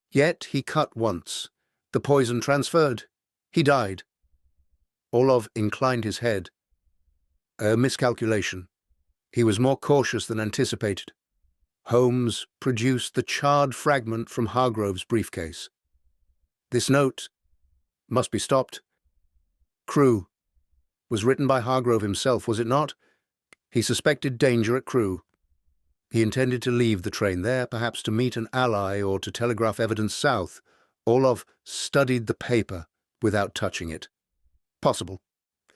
"Yet he cut once. The poison transferred. He died." Orlov inclined his head. "A miscalculation. He was more cautious than anticipated." Holmes produced the charred fragment from Hargrove's briefcase. "This note must be stopped. Crewe was written by Hargrove himself, was it not? He suspected danger at Crewe. He intended to leave the train there, perhaps to meet an ally or to telegraph evidence south." Orlov studied the paper without touching it. "Possible.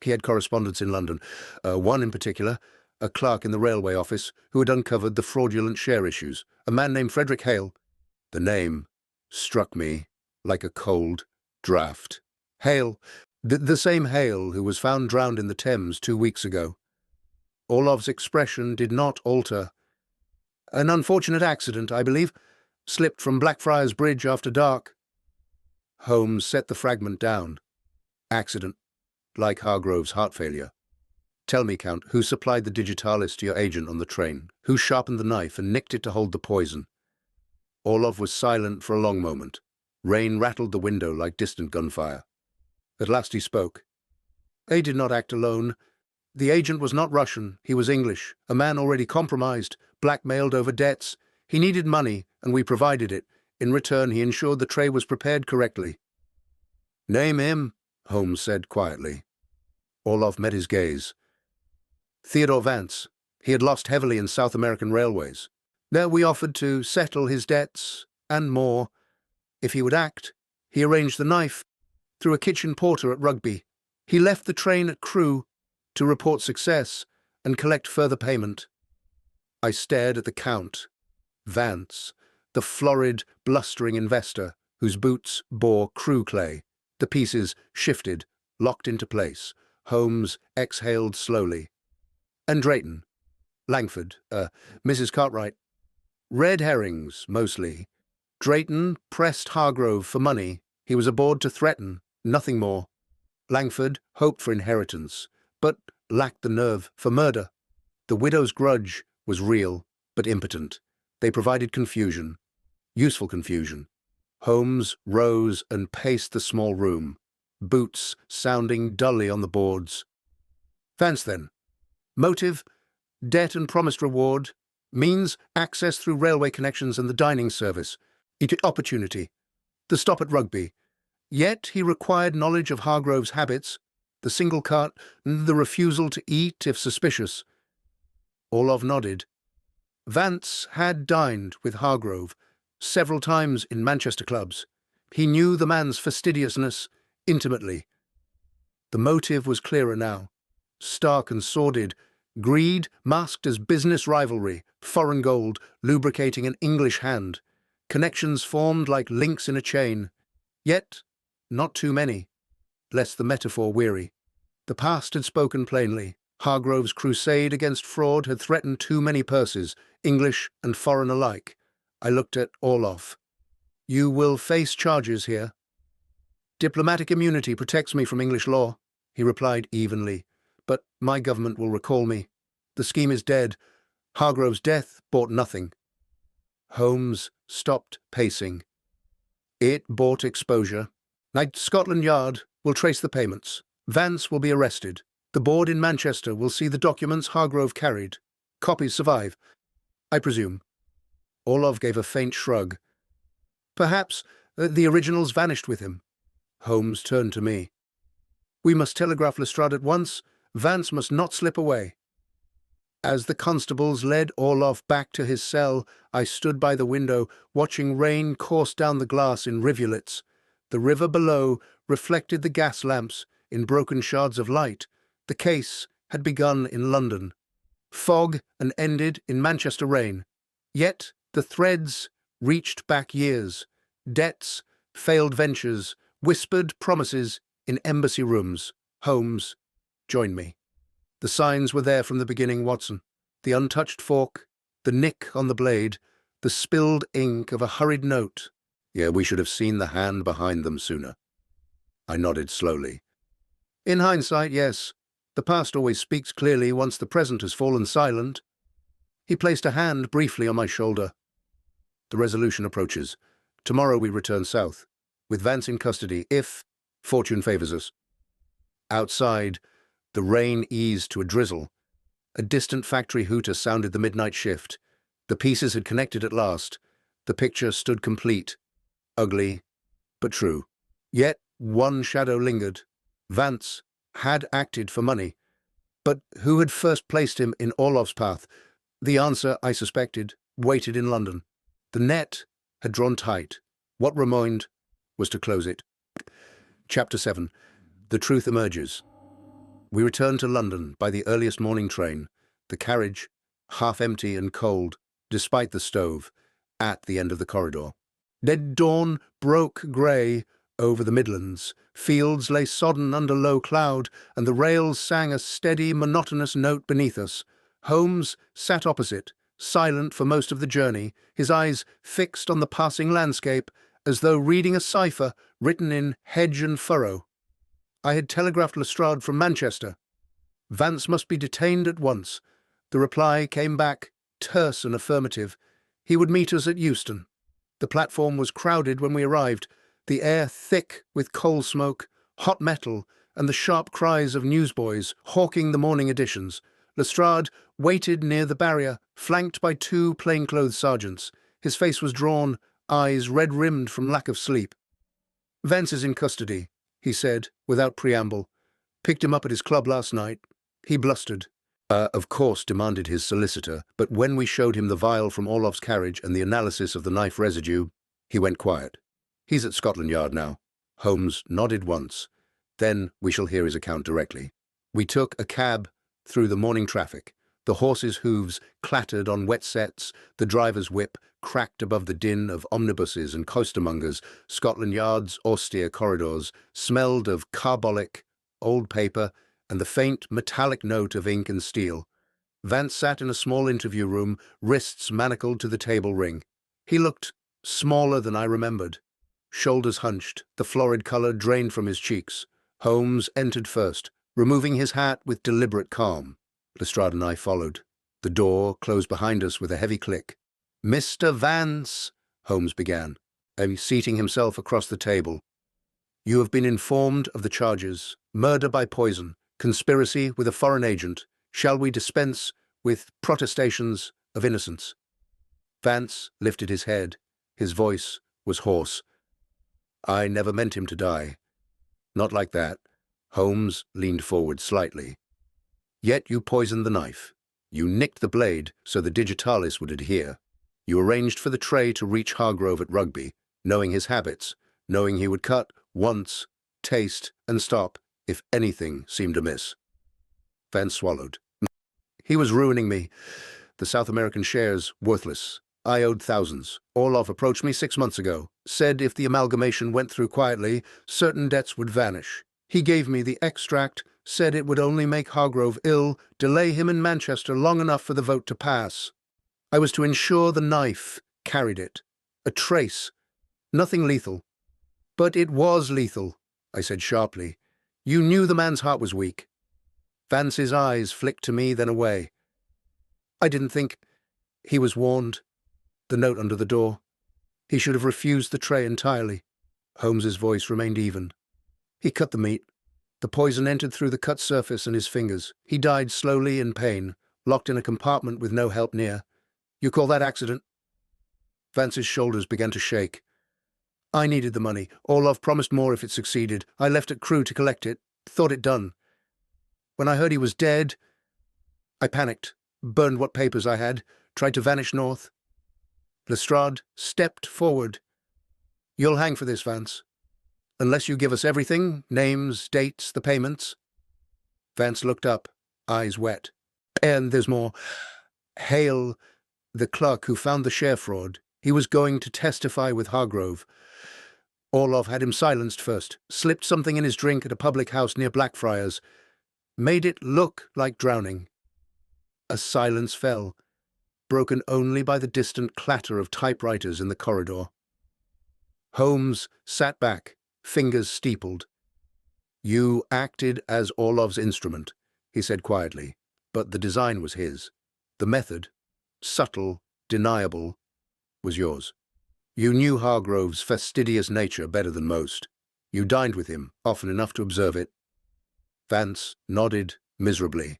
He had correspondents in London. One in particular, a clerk in the railway office, who had uncovered the fraudulent share issues. A man named Frederick Hale." The name struck me like a cold draught. "Hale. The same Hale who was found drowned in the Thames 2 weeks ago." Orlov's expression did not alter. "An unfortunate accident, I believe. Slipped from Blackfriars Bridge after dark." Holmes set the fragment down. "Accident. Like Hargrove's heart failure. Tell me, Count, who supplied the digitalis to your agent on the train? Who sharpened the knife and nicked it to hold the poison?" Orlov was silent for a long moment. Rain rattled the window like distant gunfire. At last he spoke. "I did not act alone. The agent was not Russian. He was English, a man already compromised, blackmailed over debts. He needed money, and we provided it. In return, he ensured the tray was prepared correctly." "Name him," Holmes said quietly. Orlov met his gaze. "Theodore Vance. He had lost heavily in South American railways. There we offered to settle his debts, and more. If he would act, he arranged the knife through a kitchen porter at Rugby. He left the train at Crewe to report success and collect further payment." I stared at the Count. Vance, the florid, blustering investor whose boots bore Crewe clay. The pieces shifted, locked into place. Holmes exhaled slowly. "And Drayton, Langford, Mrs. Cartwright. Red herrings, mostly. Drayton pressed Hargrove for money. He was aboard to threaten, nothing more. Langford hoped for inheritance, but lacked the nerve for murder. The widow's grudge was real, but impotent. They provided confusion, useful confusion. Holmes rose and paced the small room, boots sounding dully on the boards. Vance, then. Motive, debt and promised reward. Means, access through railway connections and the dining service. Opportunity, the stop at Rugby. Yet he required knowledge of Hargrove's habits, the single cart, and the refusal to eat if suspicious. Orlov nodded. Vance had dined with Hargrove several times in Manchester clubs. He knew the man's fastidiousness intimately. The motive was clearer now. Stark and sordid, greed masked as business rivalry, foreign gold lubricating an English hand, connections formed like links in a chain. Yet, not too many, lest the metaphor weary. The past had spoken plainly. Hargrove's crusade against fraud had threatened too many purses, English and foreign alike. I looked at Orlov. You will face charges here. Diplomatic immunity protects me from English law, he replied evenly, but my government will recall me. The scheme is dead. Hargrove's death bought nothing. Holmes stopped pacing. It bought exposure. Scotland Yard will trace the payments. Vance will be arrested. The board in Manchester will see the documents Hargrove carried. Copies survive, I presume. Orlov gave a faint shrug. Perhaps the originals vanished with him. Holmes turned to me. We must telegraph Lestrade at once. Vance must not slip away. As the constables led Orlov back to his cell, I stood by the window, watching rain course down the glass in rivulets. The river below reflected the gas lamps in broken shards of light. The case had begun in London. Fog and ended in Manchester rain. Yet the threads reached back years. Debts, failed ventures, whispered promises in embassy rooms. Holmes joined me. The signs were there from the beginning, Watson. The untouched fork, the nick on the blade, the spilled ink of a hurried note. Yeah, we should have seen the hand behind them sooner. I nodded slowly. In hindsight, yes. The past always speaks clearly once the present has fallen silent. He placed a hand briefly on my shoulder. The resolution approaches. Tomorrow we return south, with Vance in custody, if fortune favours us. Outside, the rain eased to a drizzle. A distant factory hooter sounded the midnight shift. The pieces had connected at last. The picture stood complete. Ugly, but true. Yet one shadow lingered. Vance had acted for money. But who had first placed him in Orlov's path? The answer, I suspected, waited in London. The net had drawn tight. What remained was to close it. Chapter 7. The truth emerges. We returned to London by the earliest morning train, the carriage, half empty and cold, despite the stove, at the end of the corridor. Dead dawn broke grey over the Midlands. Fields lay sodden under low cloud, and the rails sang a steady, monotonous note beneath us. Holmes sat opposite, silent for most of the journey, his eyes fixed on the passing landscape, as though reading a cipher written in hedge and furrow. I had telegraphed Lestrade from Manchester. Vance must be detained at once. The reply came back, terse and affirmative. He would meet us at Euston. The platform was crowded when we arrived, the air thick with coal smoke, hot metal, and the sharp cries of newsboys hawking the morning editions. Lestrade waited near the barrier, flanked by two plainclothes sergeants. His face was drawn, eyes red-rimmed from lack of sleep. Vance is in custody, he said, without preamble. Picked him up at his club last night. He blustered. Of course, demanded his solicitor, but when we showed him the vial from Orlov's carriage and the analysis of the knife residue, he went quiet. He's at Scotland Yard now. Holmes nodded once. Then we shall hear his account directly. We took a cab through the morning traffic. The horses' hooves clattered on wet sets, the driver's whip cracked above the din of omnibuses and costermongers. Scotland Yard's austere corridors smelled of carbolic, old paper, and the faint metallic note of ink and steel. Vance sat in a small interview room, wrists manacled to the table ring. He looked smaller than I remembered. Shoulders hunched, the florid colour drained from his cheeks. Holmes entered first, removing his hat with deliberate calm. Lestrade and I followed. The door closed behind us with a heavy click. Mr. Vance, Holmes began, seating himself across the table. You have been informed of the charges: murder by poison, conspiracy with a foreign agent. Shall we dispense with protestations of innocence? Vance lifted his head. His voice was hoarse. I never meant him to die. Not like that. Holmes leaned forward slightly. Yet you poisoned the knife. You nicked the blade so the digitalis would adhere. You arranged for the tray to reach Hargrove at Rugby, knowing his habits, knowing he would cut once, taste, and stop if anything seemed amiss. Vance swallowed. He was ruining me. The South American shares, worthless. I owed thousands. Orlov approached me 6 months ago, said if the amalgamation went through quietly, certain debts would vanish. He gave me the extract, said it would only make Hargrove ill, delay him in Manchester long enough for the vote to pass. I was to ensure the knife carried it. A trace. Nothing lethal. But it was lethal, I said sharply. You knew the man's heart was weak. Vance's eyes flicked to me, then away. I didn't think. He was warned. The note under the door. He should have refused the tray entirely. Holmes's voice remained even. He cut the meat. The poison entered through the cut surface and his fingers. He died slowly in pain, locked in a compartment with no help near. You call that accident? Vance's shoulders began to shake. I needed the money. Orlov promised more if it succeeded. I left at Crewe to collect it. Thought it done. When I heard he was dead, I panicked, burned what papers I had, tried to vanish north. Lestrade stepped forward. You'll hang for this, Vance. Unless you give us everything, names, dates, the payments. Vance looked up, eyes wet. And there's more. Hale, the clerk who found the share fraud, he was going to testify with Hargrove. Orlov had him silenced first, slipped something in his drink at a public house near Blackfriars, made it look like drowning. A silence fell, broken only by the distant clatter of typewriters in the corridor. Holmes sat back, fingers steepled. You acted as Orlov's instrument, he said quietly, but the design was his. The method, subtle, deniable, was yours. You knew Hargrove's fastidious nature better than most. You dined with him, often enough to observe it. Vance nodded miserably.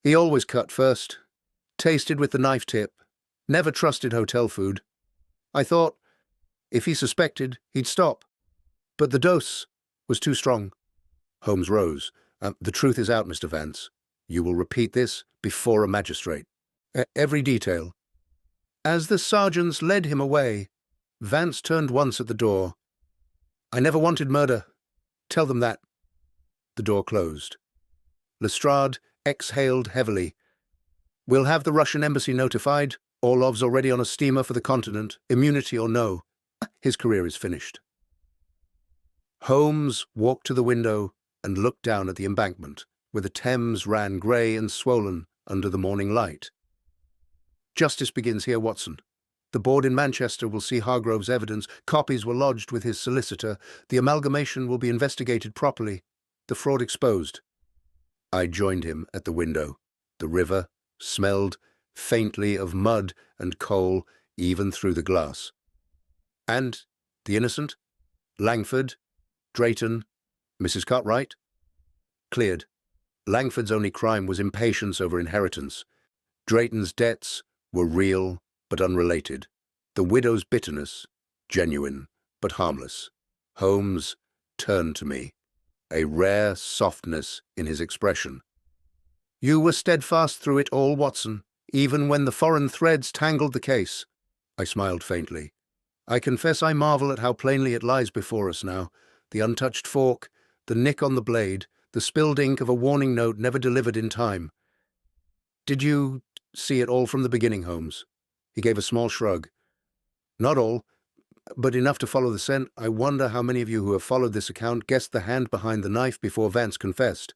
He always cut first, tasted with the knife tip, never trusted hotel food. I thought, if he suspected, he'd stop. But the dose was too strong. Holmes rose. The truth is out, Mr. Vance. You will repeat this before a magistrate. Every detail. As the sergeants led him away, Vance turned once at the door. I never wanted murder. Tell them that. The door closed. Lestrade exhaled heavily. We'll have the Russian embassy notified. Orlov's already on a steamer for the continent, immunity or no. His career is finished. Holmes walked to the window and looked down at the embankment, where the Thames ran grey and swollen under the morning light. Justice begins here, Watson. The board in Manchester will see Hargrove's evidence. Copies were lodged with his solicitor. The amalgamation will be investigated properly. The fraud exposed. I joined him at the window. The river smelled faintly of mud and coal even through the glass. And the innocent? Langford, Drayton, Mrs. Cartwright? Cleared. Langford's only crime was impatience over inheritance. Drayton's debts were real but unrelated. The widow's bitterness, genuine but harmless. Holmes turned to me, a rare softness in his expression. You were steadfast through it all, Watson, even when the foreign threads tangled the case. I smiled faintly. I confess I marvel at how plainly it lies before us now. The untouched fork, the nick on the blade, the spilled ink of a warning note never delivered in time. Did you see it all from the beginning, Holmes? He gave a small shrug. Not all, but enough to follow the scent. I wonder how many of you who have followed this account guessed the hand behind the knife before Vance confessed.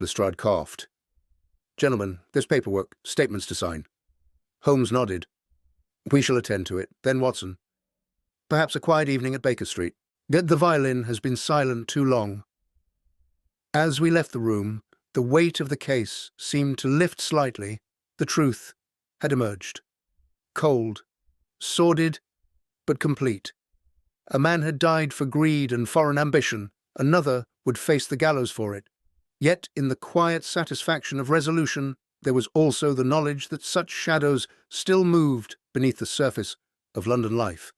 Lestrade coughed. Gentlemen, there's paperwork, statements to sign. Holmes nodded. We shall attend to it. Then, Watson. Perhaps a quiet evening at Baker Street. The violin has been silent too long. As we left the room, the weight of the case seemed to lift slightly. The truth had emerged. cold, sordid, but complete. A man had died for greed and foreign ambition, another would face the gallows for it. Yet, in the quiet satisfaction of resolution, there was also the knowledge that such shadows still moved beneath the surface of London life.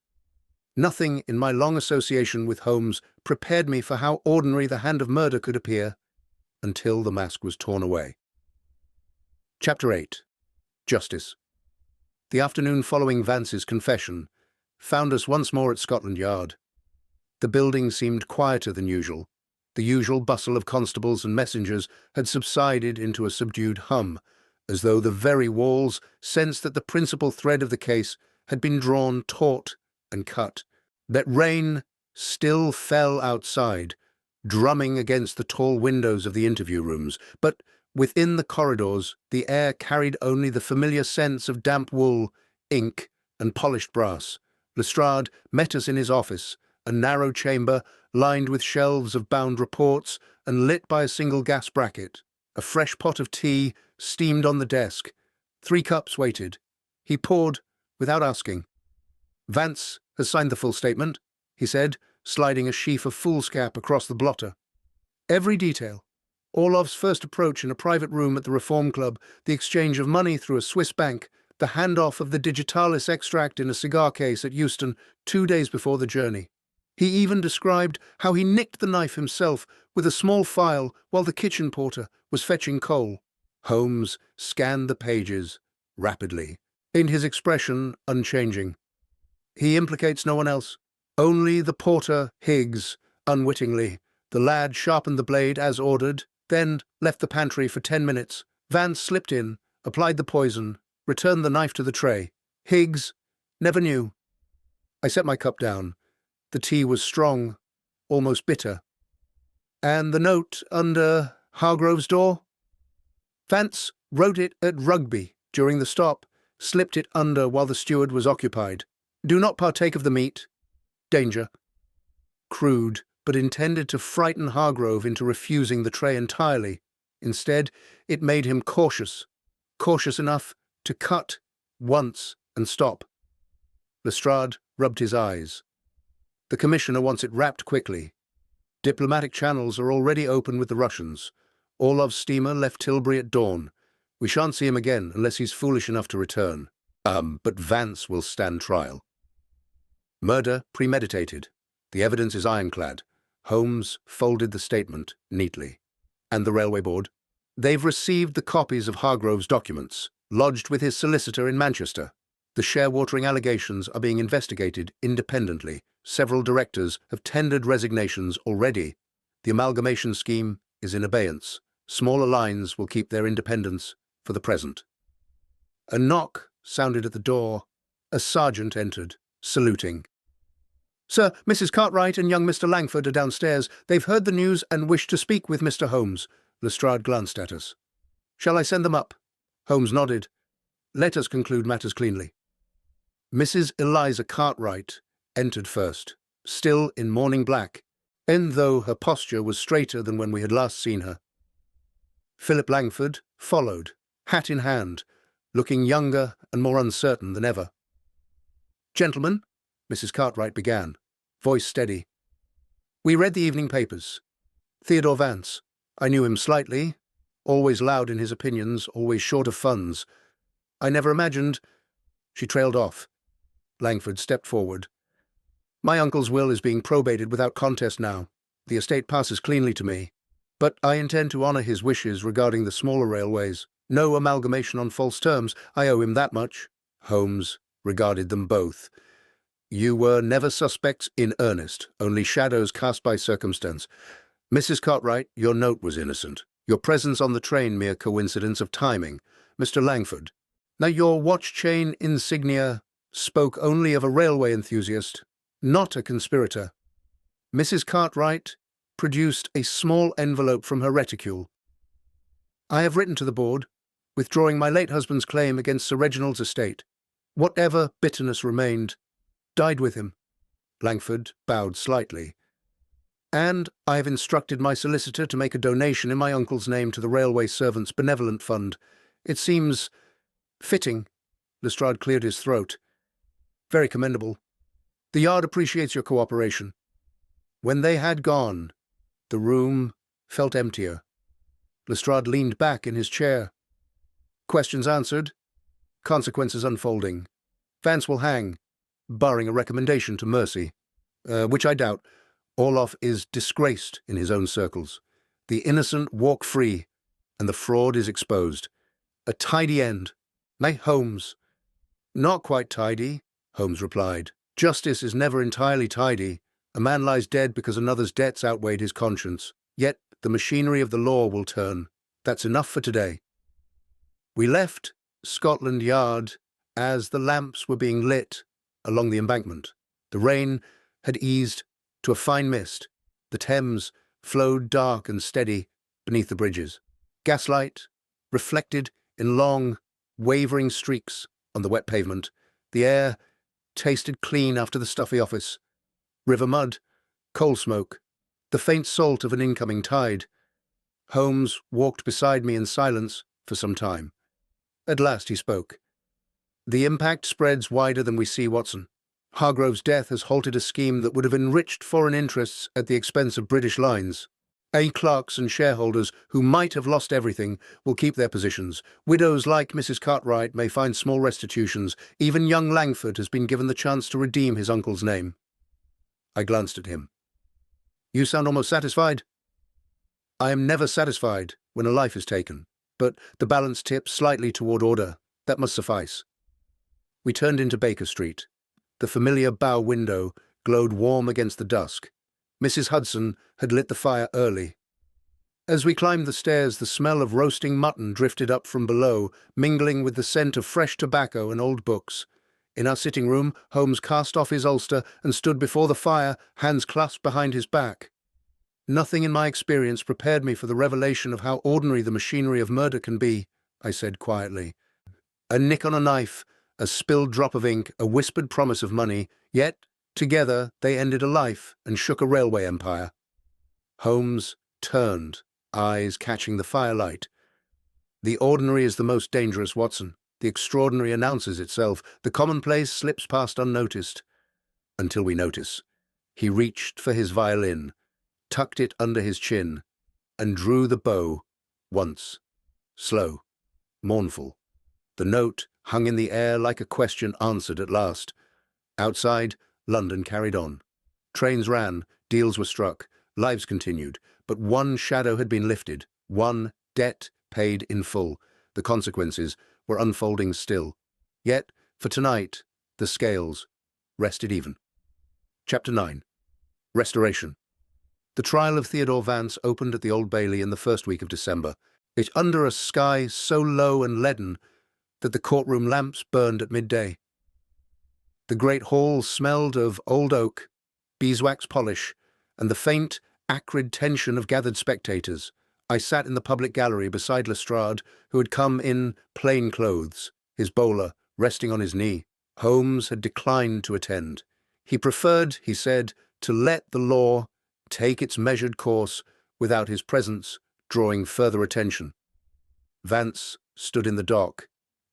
Nothing in my long association with Holmes prepared me for how ordinary the hand of murder could appear until the mask was torn away. Chapter 8. Justice. The afternoon following Vance's confession found us once more at Scotland Yard. The building seemed quieter than usual. The usual bustle of constables and messengers had subsided into a subdued hum, as though the very walls sensed that the principal thread of the case had been drawn taut and cut. That rain still fell outside, drumming against the tall windows of the interview rooms, but within the corridors the air carried only the familiar sense of damp wool, ink, and polished brass. Lestrade met us in his office, a narrow chamber lined with shelves of bound reports and lit by a single gas bracket. A fresh pot of tea steamed on the desk. 3 cups waited. He poured without asking. "Vance has signed the full statement," he said, sliding a sheaf of foolscap across the blotter. Every detail. Orlov's first approach in a private room at the Reform Club, the exchange of money through a Swiss bank, the handoff of the digitalis extract in a cigar case at Euston 2 days before the journey. He even described how he nicked the knife himself with a small file while the kitchen porter was fetching coal. Holmes scanned the pages rapidly, in his expression unchanging. He implicates no one else. Only the porter, Higgs, unwittingly. The lad sharpened the blade as ordered, then left the pantry for 10 minutes. Vance slipped in, applied the poison, returned the knife to the tray. Higgs never knew. I set my cup down. The tea was strong, almost bitter. And the note under Hargrove's door? Vance wrote it at Rugby during the stop, slipped it under while the steward was occupied. "Do not partake of the meat. Danger." Crude, but intended to frighten Hargrove into refusing the tray entirely. Instead, it made him cautious enough to cut once and stop. Lestrade rubbed his eyes. "The Commissioner wants it wrapped quickly. Diplomatic channels are already open with the Russians. Orlov's steamer left Tilbury at dawn. We shan't see him again unless he's foolish enough to return. But Vance will stand trial. Murder premeditated. The evidence is ironclad." Holmes folded the statement neatly. "And the Railway Board?" "They've received the copies of Hargrove's documents, lodged with his solicitor in Manchester. The share-watering allegations are being investigated independently. Several directors have tendered resignations already. The amalgamation scheme is in abeyance. Smaller lines will keep their independence for the present." A knock sounded at the door. A sergeant entered, saluting. "Sir, Mrs. Cartwright and young Mr. Langford are downstairs. They've heard the news and wish to speak with Mr. Holmes." Lestrade glanced at us. "Shall I send them up?" Holmes nodded. "Let us conclude matters cleanly." Mrs. Eliza Cartwright entered first, still in morning black, and though her posture was straighter than when we had last seen her. Philip Langford followed, hat in hand, looking younger and more uncertain than ever. "Gentlemen," Mrs. Cartwright began, voice steady. "We read the evening papers. Theodore Vance. I knew him slightly, always loud in his opinions, always short of funds. I never imagined—" She trailed off. Langford stepped forward. "My uncle's will is being probated without contest now. The estate passes cleanly to me. But I intend to honour his wishes regarding the smaller railways. No amalgamation on false terms. I owe him that much." Holmes regarded them both. "You were never suspects in earnest, only shadows cast by circumstance. Mrs. Cartwright, your note was innocent. Your presence on the train mere coincidence of timing. Mr. Langford, now your watch chain insignia spoke only of a railway enthusiast, not a conspirator." Mrs. Cartwright produced a small envelope from her reticule. "I have written to the board, withdrawing my late husband's claim against Sir Reginald's estate. Whatever bitterness remained died with him." Langford bowed slightly. "And I have instructed my solicitor to make a donation in my uncle's name to the Railway Servants' Benevolent Fund. It seems fitting, Lestrade cleared his throat. Very commendable. The Yard appreciates your cooperation. When they had gone, the room felt emptier. Lestrade leaned back in his chair. Questions answered, consequences unfolding. Vance will hang, barring a recommendation to mercy, which I doubt. Orloff is disgraced in his own circles. The innocent walk free, and the fraud is exposed. A tidy end. Nay, Holmes. Not quite tidy, Holmes replied. Justice is never entirely tidy. A man lies dead because another's debts outweighed his conscience. Yet the machinery of the law will turn. That's enough for today. We left Scotland Yard as the lamps were being lit along the embankment. The rain had eased to a fine mist. The Thames flowed dark and steady beneath the bridges. Gaslight reflected in long, wavering streaks on the wet pavement. The air tasted clean after the stuffy office. River mud, coal smoke, the faint salt of an incoming tide. Holmes walked beside me in silence for some time. At last he spoke. The impact spreads wider than we see, Watson. Hargrove's death has halted a scheme that would have enriched foreign interests at the expense of British lines. Clerks and shareholders who might have lost everything will keep their positions. Widows like Mrs. Cartwright may find small restitutions. Even young Langford has been given the chance to redeem his uncle's name. I glanced at him. You sound almost satisfied? I am never satisfied when a life is taken, but the balance tips slightly toward order. That must suffice. We turned into Baker Street. The familiar bow window glowed warm against the dusk. Mrs. Hudson had lit the fire early. As we climbed the stairs, the smell of roasting mutton drifted up from below, mingling with the scent of fresh tobacco and old books. In our sitting room, Holmes cast off his ulster and stood before the fire, hands clasped behind his back. Nothing in my experience prepared me for the revelation of how ordinary the machinery of murder can be, I said quietly. A nick on a knife, a spilled drop of ink, a whispered promise of money, yet together they ended a life and shook a railway empire. Holmes turned, eyes catching the firelight. The ordinary is the most dangerous, Watson. The extraordinary announces itself. The commonplace slips past unnoticed. Until we notice. He reached for his violin, tucked it under his chin, and drew the bow once. Slow, mournful. The note hung in the air like a question answered at last. Outside, London carried on. Trains ran, deals were struck, lives continued, but one shadow had been lifted, one debt paid in full. The consequences were unfolding still. Yet, for tonight, the scales rested even. Chapter 9. Restoration. The trial of Theodore Vance opened at the Old Bailey in the first week of December. It under a sky so low and leaden that the courtroom lamps burned at midday. The great hall smelled of old oak, beeswax polish, and the faint, acrid tension of gathered spectators. I sat in the public gallery beside Lestrade, who had come in plain clothes, his bowler resting on his knee. Holmes had declined to attend. He preferred, he said, to let the law take its measured course without his presence drawing further attention. Vance stood in the dock,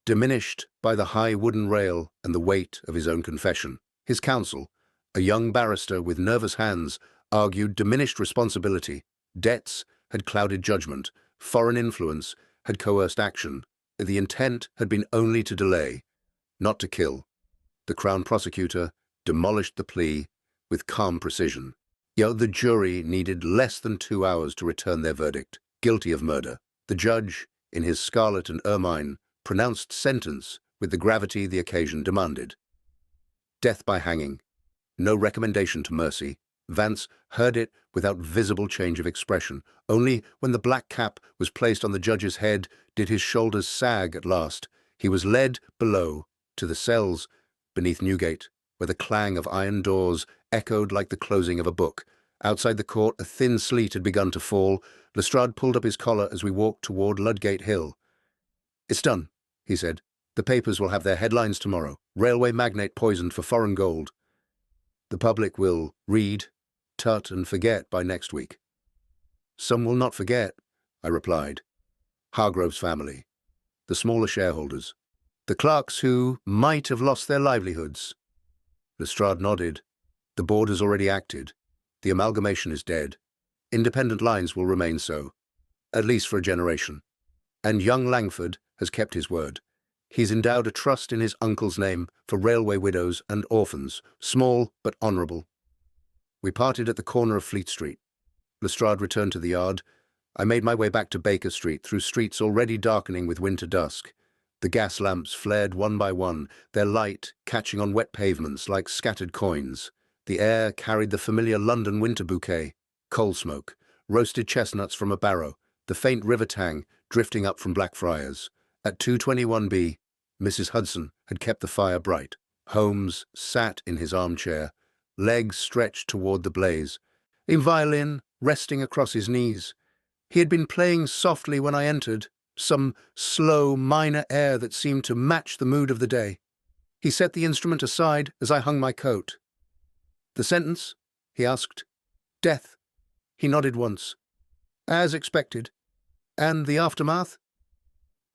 diminished by the high wooden rail and the weight of his own confession. His counsel, a young barrister with nervous hands, argued diminished responsibility. Debts had clouded judgment. Foreign influence had coerced action. The intent had been only to delay, not to kill. The Crown prosecutor demolished the plea with calm precision. Yet the jury needed less than 2 hours to return their verdict, guilty of murder. The judge, in his scarlet and ermine, pronounced sentence with the gravity the occasion demanded. Death by hanging. No recommendation to mercy. Vance heard it without visible change of expression. Only when the black cap was placed on the judge's head did his shoulders sag at last. He was led below to the cells beneath Newgate, where the clang of iron doors echoed like the closing of a book. Outside the court, a thin sleet had begun to fall. Lestrade pulled up his collar as we walked toward Ludgate Hill. "It's done," he said. "The papers will have their headlines tomorrow. Railway magnate poisoned for foreign gold. The public will read, tut, and forget by next week." "Some will not forget," I replied. Hargrove's family, the smaller shareholders, The clerks who might have lost their livelihoods. Lestrade nodded. The board has already acted. The amalgamation is dead. Independent lines will remain so, at least for a generation. And young Langford has kept his word. He's endowed a trust in his uncle's name for railway widows and orphans, small but honourable. We parted at the corner of Fleet Street. Lestrade returned to the yard. I made my way back to Baker Street through streets already darkening with winter dusk. The gas lamps flared one by one, their light catching on wet pavements like scattered coins. The air carried the familiar London winter bouquet, coal smoke, roasted chestnuts from a barrow, the faint river tang drifting up from Blackfriars. At 221B, Mrs. Hudson had kept the fire bright. Holmes sat in his armchair, legs stretched toward the blaze, a violin resting across his knees. He had been playing softly when I entered, some slow, minor air that seemed to match the mood of the day. He set the instrument aside as I hung my coat. "The sentence?" he asked. "Death." He nodded once. "As expected." "And the aftermath?"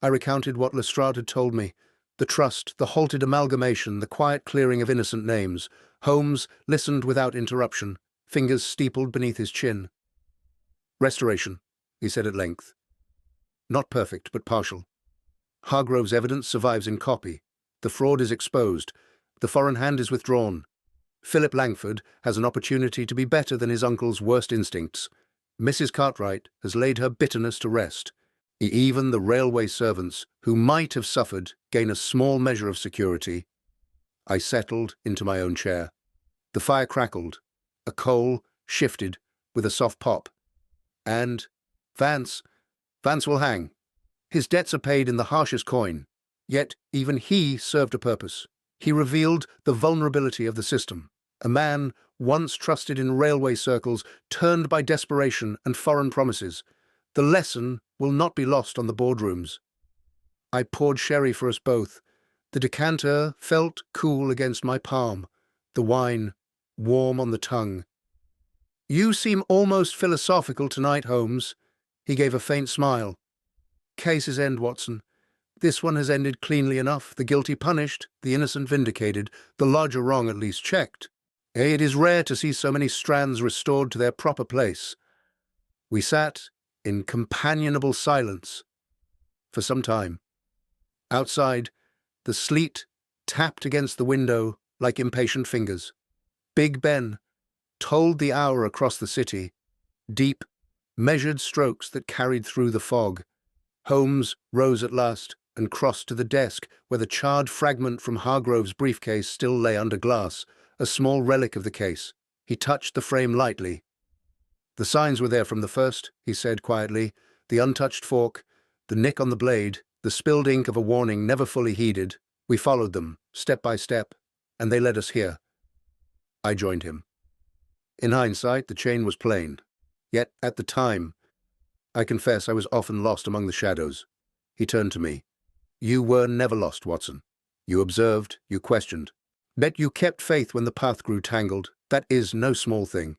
I recounted what Lestrade had told me. The trust, the halted amalgamation, the quiet clearing of innocent names. Holmes listened without interruption, fingers steepled beneath his chin. "Restoration," he said at length. "Not perfect, but partial. Hargrove's evidence survives in copy. The fraud is exposed. The foreign hand is withdrawn. Philip Langford has an opportunity to be better than his uncle's worst instincts. Mrs. Cartwright has laid her bitterness to rest. Even the railway servants, who might have suffered, gain a small measure of security." I settled into my own chair. The fire crackled. A coal shifted with a soft pop. "And Vance will hang. His debts are paid in the harshest coin. Yet even he served a purpose. He revealed the vulnerability of the system. A man once trusted in railway circles, turned by desperation and foreign promises. The lesson will not be lost on the boardrooms." I poured sherry for us both. The decanter felt cool against my palm, the wine warm on the tongue. "You seem almost philosophical tonight, Holmes." He gave a faint smile. "Cases end, Watson. This one has ended cleanly enough, the guilty punished, the innocent vindicated, the larger wrong at least checked. It is rare to see so many strands restored to their proper place." We sat in companionable silence for some time. Outside, the sleet tapped against the window like impatient fingers. Big Ben tolled the hour across the city, deep, measured strokes that carried through the fog. Holmes rose at last and crossed to the desk where the charred fragment from Hargrove's briefcase still lay under glass, a small relic of the case. He touched the frame lightly. "The signs were there from the first," he said quietly. "The untouched fork, the nick on the blade, the spilled ink of a warning never fully heeded. We followed them, step by step, and they led us here." I joined him. In hindsight, the chain was plain. Yet, at the time, I confess I was often lost among the shadows. He turned to me. "You were never lost, Watson. You observed, you questioned. Bet you kept faith when the path grew tangled. That is no small thing."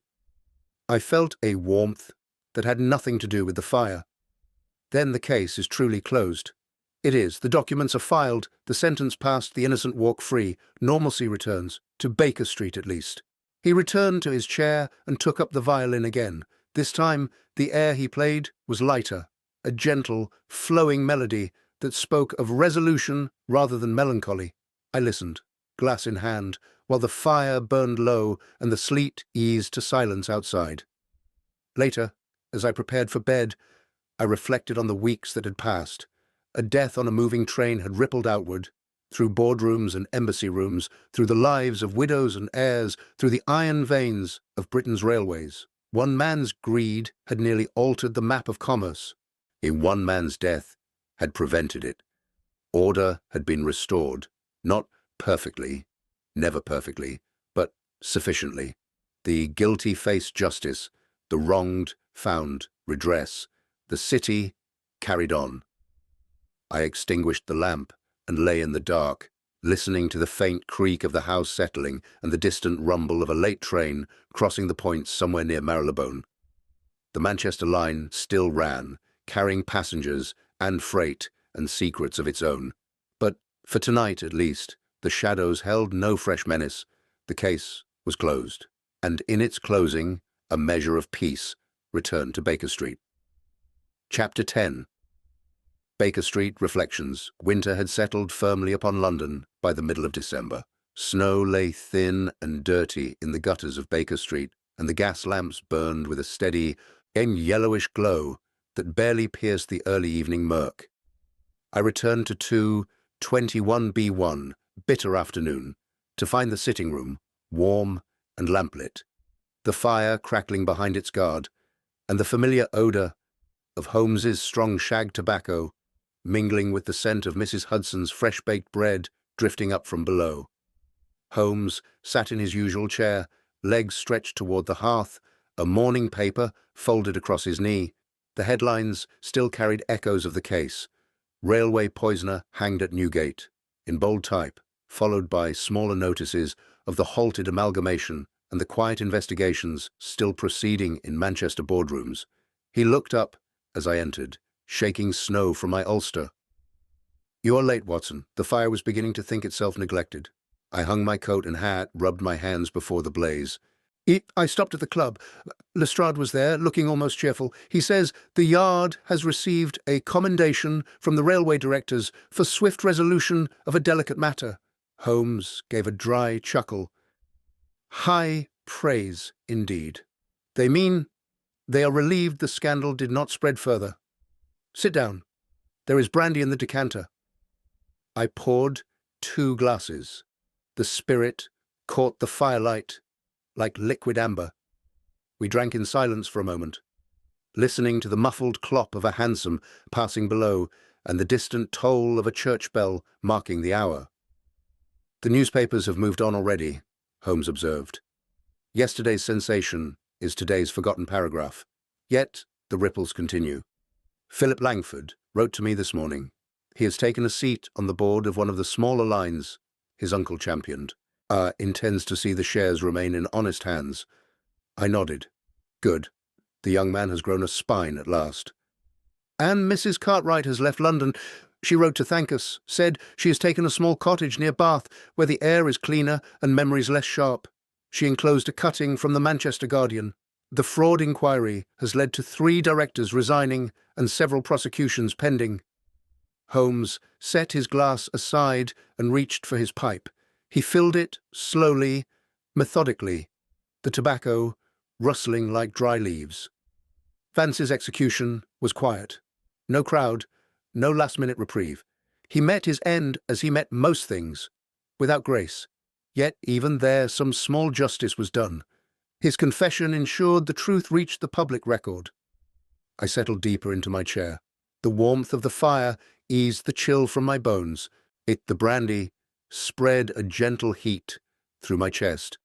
I felt a warmth that had nothing to do with the fire. Then the case is truly closed. It is. The documents are filed, the sentence passed, the innocent walk free. Normalcy returns, to Baker Street at least. He returned to his chair and took up the violin again. This time, the air he played was lighter, a gentle, flowing melody that spoke of resolution rather than melancholy. I listened, glass in hand, while the fire burned low and the sleet eased to silence outside. Later, as I prepared for bed, I reflected on the weeks that had passed. A death on a moving train had rippled outward, through boardrooms and embassy rooms, through the lives of widows and heirs, through the iron veins of Britain's railways. One man's greed had nearly altered the map of commerce. In one man's death had prevented it. Order had been restored, not perfectly, never perfectly, but sufficiently. The guilty faced justice, the wronged found redress. The city carried on. I extinguished the lamp and lay in the dark, listening to the faint creak of the house settling and the distant rumble of a late train crossing the points somewhere near Marylebone. The Manchester line still ran, carrying passengers and freight and secrets of its own. But For tonight, at least, the shadows held no fresh menace. The case was closed, and in its closing, a measure of peace returned to Baker Street. Chapter 10. Baker Street Reflections. Winter had settled firmly upon London by the middle of December. Snow lay thin and dirty in the gutters of Baker Street, and the gas lamps burned with a steady and yellowish glow that barely pierced the early evening murk. I returned to 221B1, bitter afternoon, to find the sitting room warm and lamplit, the fire crackling behind its guard, and the familiar odour of Holmes's strong shag tobacco mingling with the scent of Mrs. Hudson's fresh-baked bread drifting up from below. Holmes sat in his usual chair, legs stretched toward the hearth, a morning paper folded across his knee. The headlines still carried echoes of the case. Railway poisoner hanged at Newgate, in bold type, followed by smaller notices of the halted amalgamation and the quiet investigations still proceeding in Manchester boardrooms. He looked up as I entered, shaking snow from my ulster. "You are late, Watson." The fire was beginning to think itself neglected. I hung my coat and hat, rubbed my hands before the blaze. I stopped at the club. Lestrade was there, looking almost cheerful. He says the Yard has received a commendation from the railway directors for swift resolution of a delicate matter. Holmes gave a dry chuckle. High praise, indeed. They mean they are relieved the scandal did not spread further. Sit down. There is brandy in the decanter. I poured 2 glasses. The spirit caught the firelight like liquid amber. We drank in silence for a moment, listening to the muffled clop of a hansom passing below and the distant toll of a church bell marking the hour. "The newspapers have moved on already," Holmes observed. "Yesterday's sensation is today's forgotten paragraph. Yet the ripples continue. Philip Langford wrote to me this morning. He has taken a seat on the board of one of the smaller lines his uncle championed. Intends to see the shares remain in honest hands." I nodded. Good. The young man has grown a spine at last. "And Mrs. Cartwright has left London. She wrote to thank us, said she has taken a small cottage near Bath, where the air is cleaner and memories less sharp. She enclosed a cutting from the Manchester Guardian. The fraud inquiry has led to 3 directors resigning and several prosecutions pending." Holmes set his glass aside and reached for his pipe. He filled it slowly, methodically, the tobacco rustling like dry leaves. Vance's execution was quiet. No crowd, no last-minute reprieve. He met his end as he met most things, without grace. Yet even there some small justice was done. His confession ensured the truth reached the public record. I settled deeper into my chair. The warmth of the fire eased the chill from my bones. The brandy spread a gentle heat through my chest.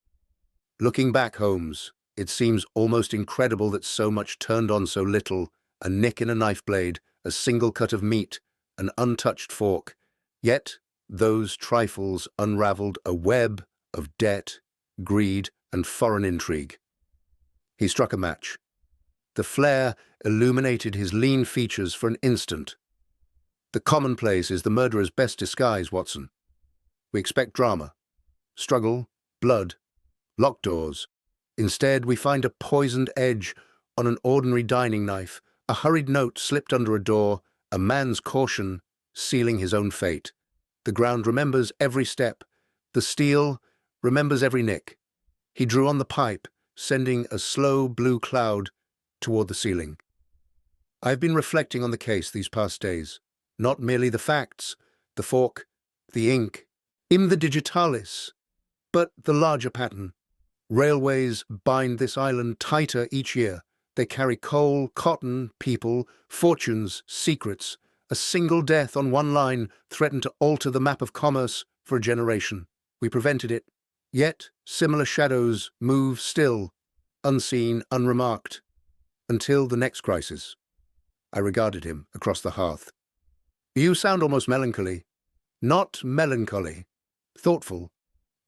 Looking back, Holmes, it seems almost incredible that so much turned on so little. A nick in a knife blade, a single cut of meat, an untouched fork. Yet those trifles unraveled a web of debt, greed, and foreign intrigue. He struck a match. The flare illuminated his lean features for an instant. "The commonplace is the murderer's best disguise, Watson. We expect drama, struggle, blood, locked doors. Instead, we find a poisoned edge on an ordinary dining knife, a hurried note slipped under a door, a man's caution sealing his own fate. The ground remembers every step. The steel remembers every nick." He drew on the pipe, sending a slow blue cloud toward the ceiling. "I've been reflecting on the case these past days. Not merely the facts, the fork, the ink, the digitalis, but the larger pattern. Railways bind this island tighter each year. They carry coal, cotton, people, fortunes, secrets. A single death on one line threatened to alter the map of commerce for a generation. We prevented it. Yet similar shadows move still, unseen, unremarked, until the next crisis." I regarded him across the hearth. "You sound almost melancholy." "Not melancholy. Thoughtful.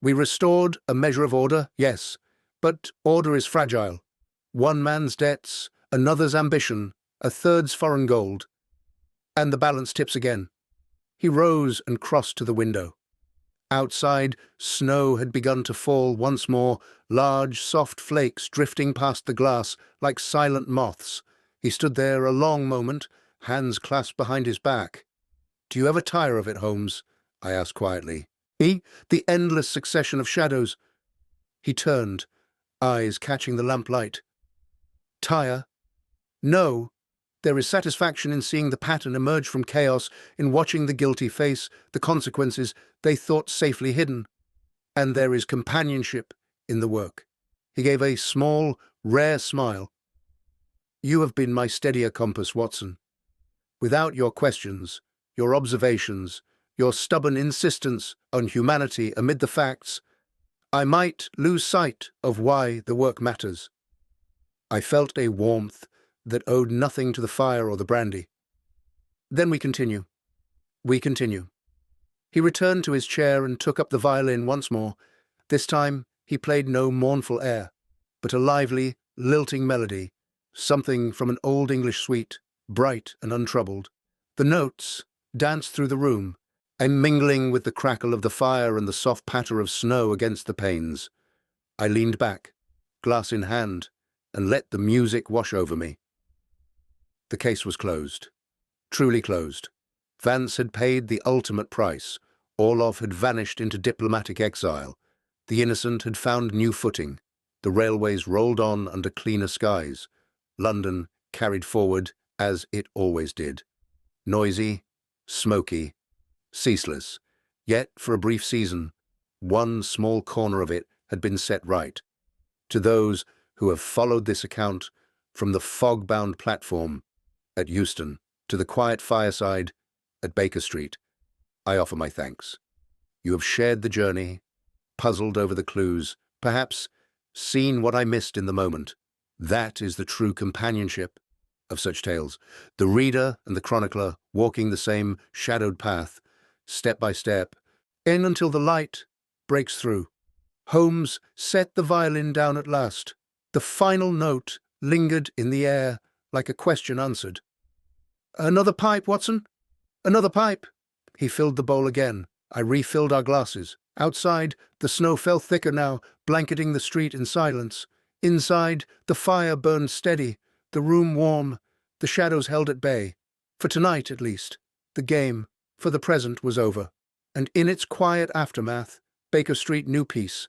We restored a measure of order, yes, but order is fragile. One man's debts, another's ambition, a third's foreign gold, and the balance tips again. He rose and crossed to the window. Outside, snow had begun to fall once more, large, soft flakes drifting past the glass like silent moths. He stood there a long moment, hands clasped behind his back. "Do you ever tire of it, Holmes?" I asked quietly. The endless succession of shadows." He turned, eyes catching the lamplight. "Tire? No. There is satisfaction in seeing the pattern emerge from chaos, in watching the guilty face the consequences they thought safely hidden. And there is companionship in the work." He gave a small, rare smile. "You have been my steadier compass, Watson. Without your questions, your observations, your stubborn insistence on humanity amid the facts, I might lose sight of why the work matters." I felt a warmth that owed nothing to the fire or the brandy. "Then we continue. We continue." He returned to his chair and took up the violin once more. This time he played no mournful air, but a lively, lilting melody, something from an old English suite, bright and untroubled. The notes danced through the room, and mingling with the crackle of the fire and the soft patter of snow against the panes. I leaned back, glass in hand, and let the music wash over me. The case was closed. Truly closed. Vance had paid the ultimate price. Orloff had vanished into diplomatic exile. The innocent had found new footing. The railways rolled on under cleaner skies. London carried forward as it always did. Noisy, smoky, ceaseless. Yet, for a brief season, one small corner of it had been set right. To those who have followed this account from the fog-bound platform at Euston to the quiet fireside at Baker Street, I offer my thanks. You have shared the journey, puzzled over the clues, perhaps seen what I missed in the moment. That is the true companionship of such tales. The reader and the chronicler walking the same shadowed path, step by step, in until the light breaks through. Holmes set the violin down at last. The final note lingered in the air like a question answered. "Another pipe, Watson? Another pipe?" He filled the bowl again. I refilled our glasses. Outside, the snow fell thicker now, blanketing the street in silence. Inside, the fire burned steady, the room warm, the shadows held at bay. For tonight, at least, the game, for the present, was over. And in its quiet aftermath, Baker Street knew peace.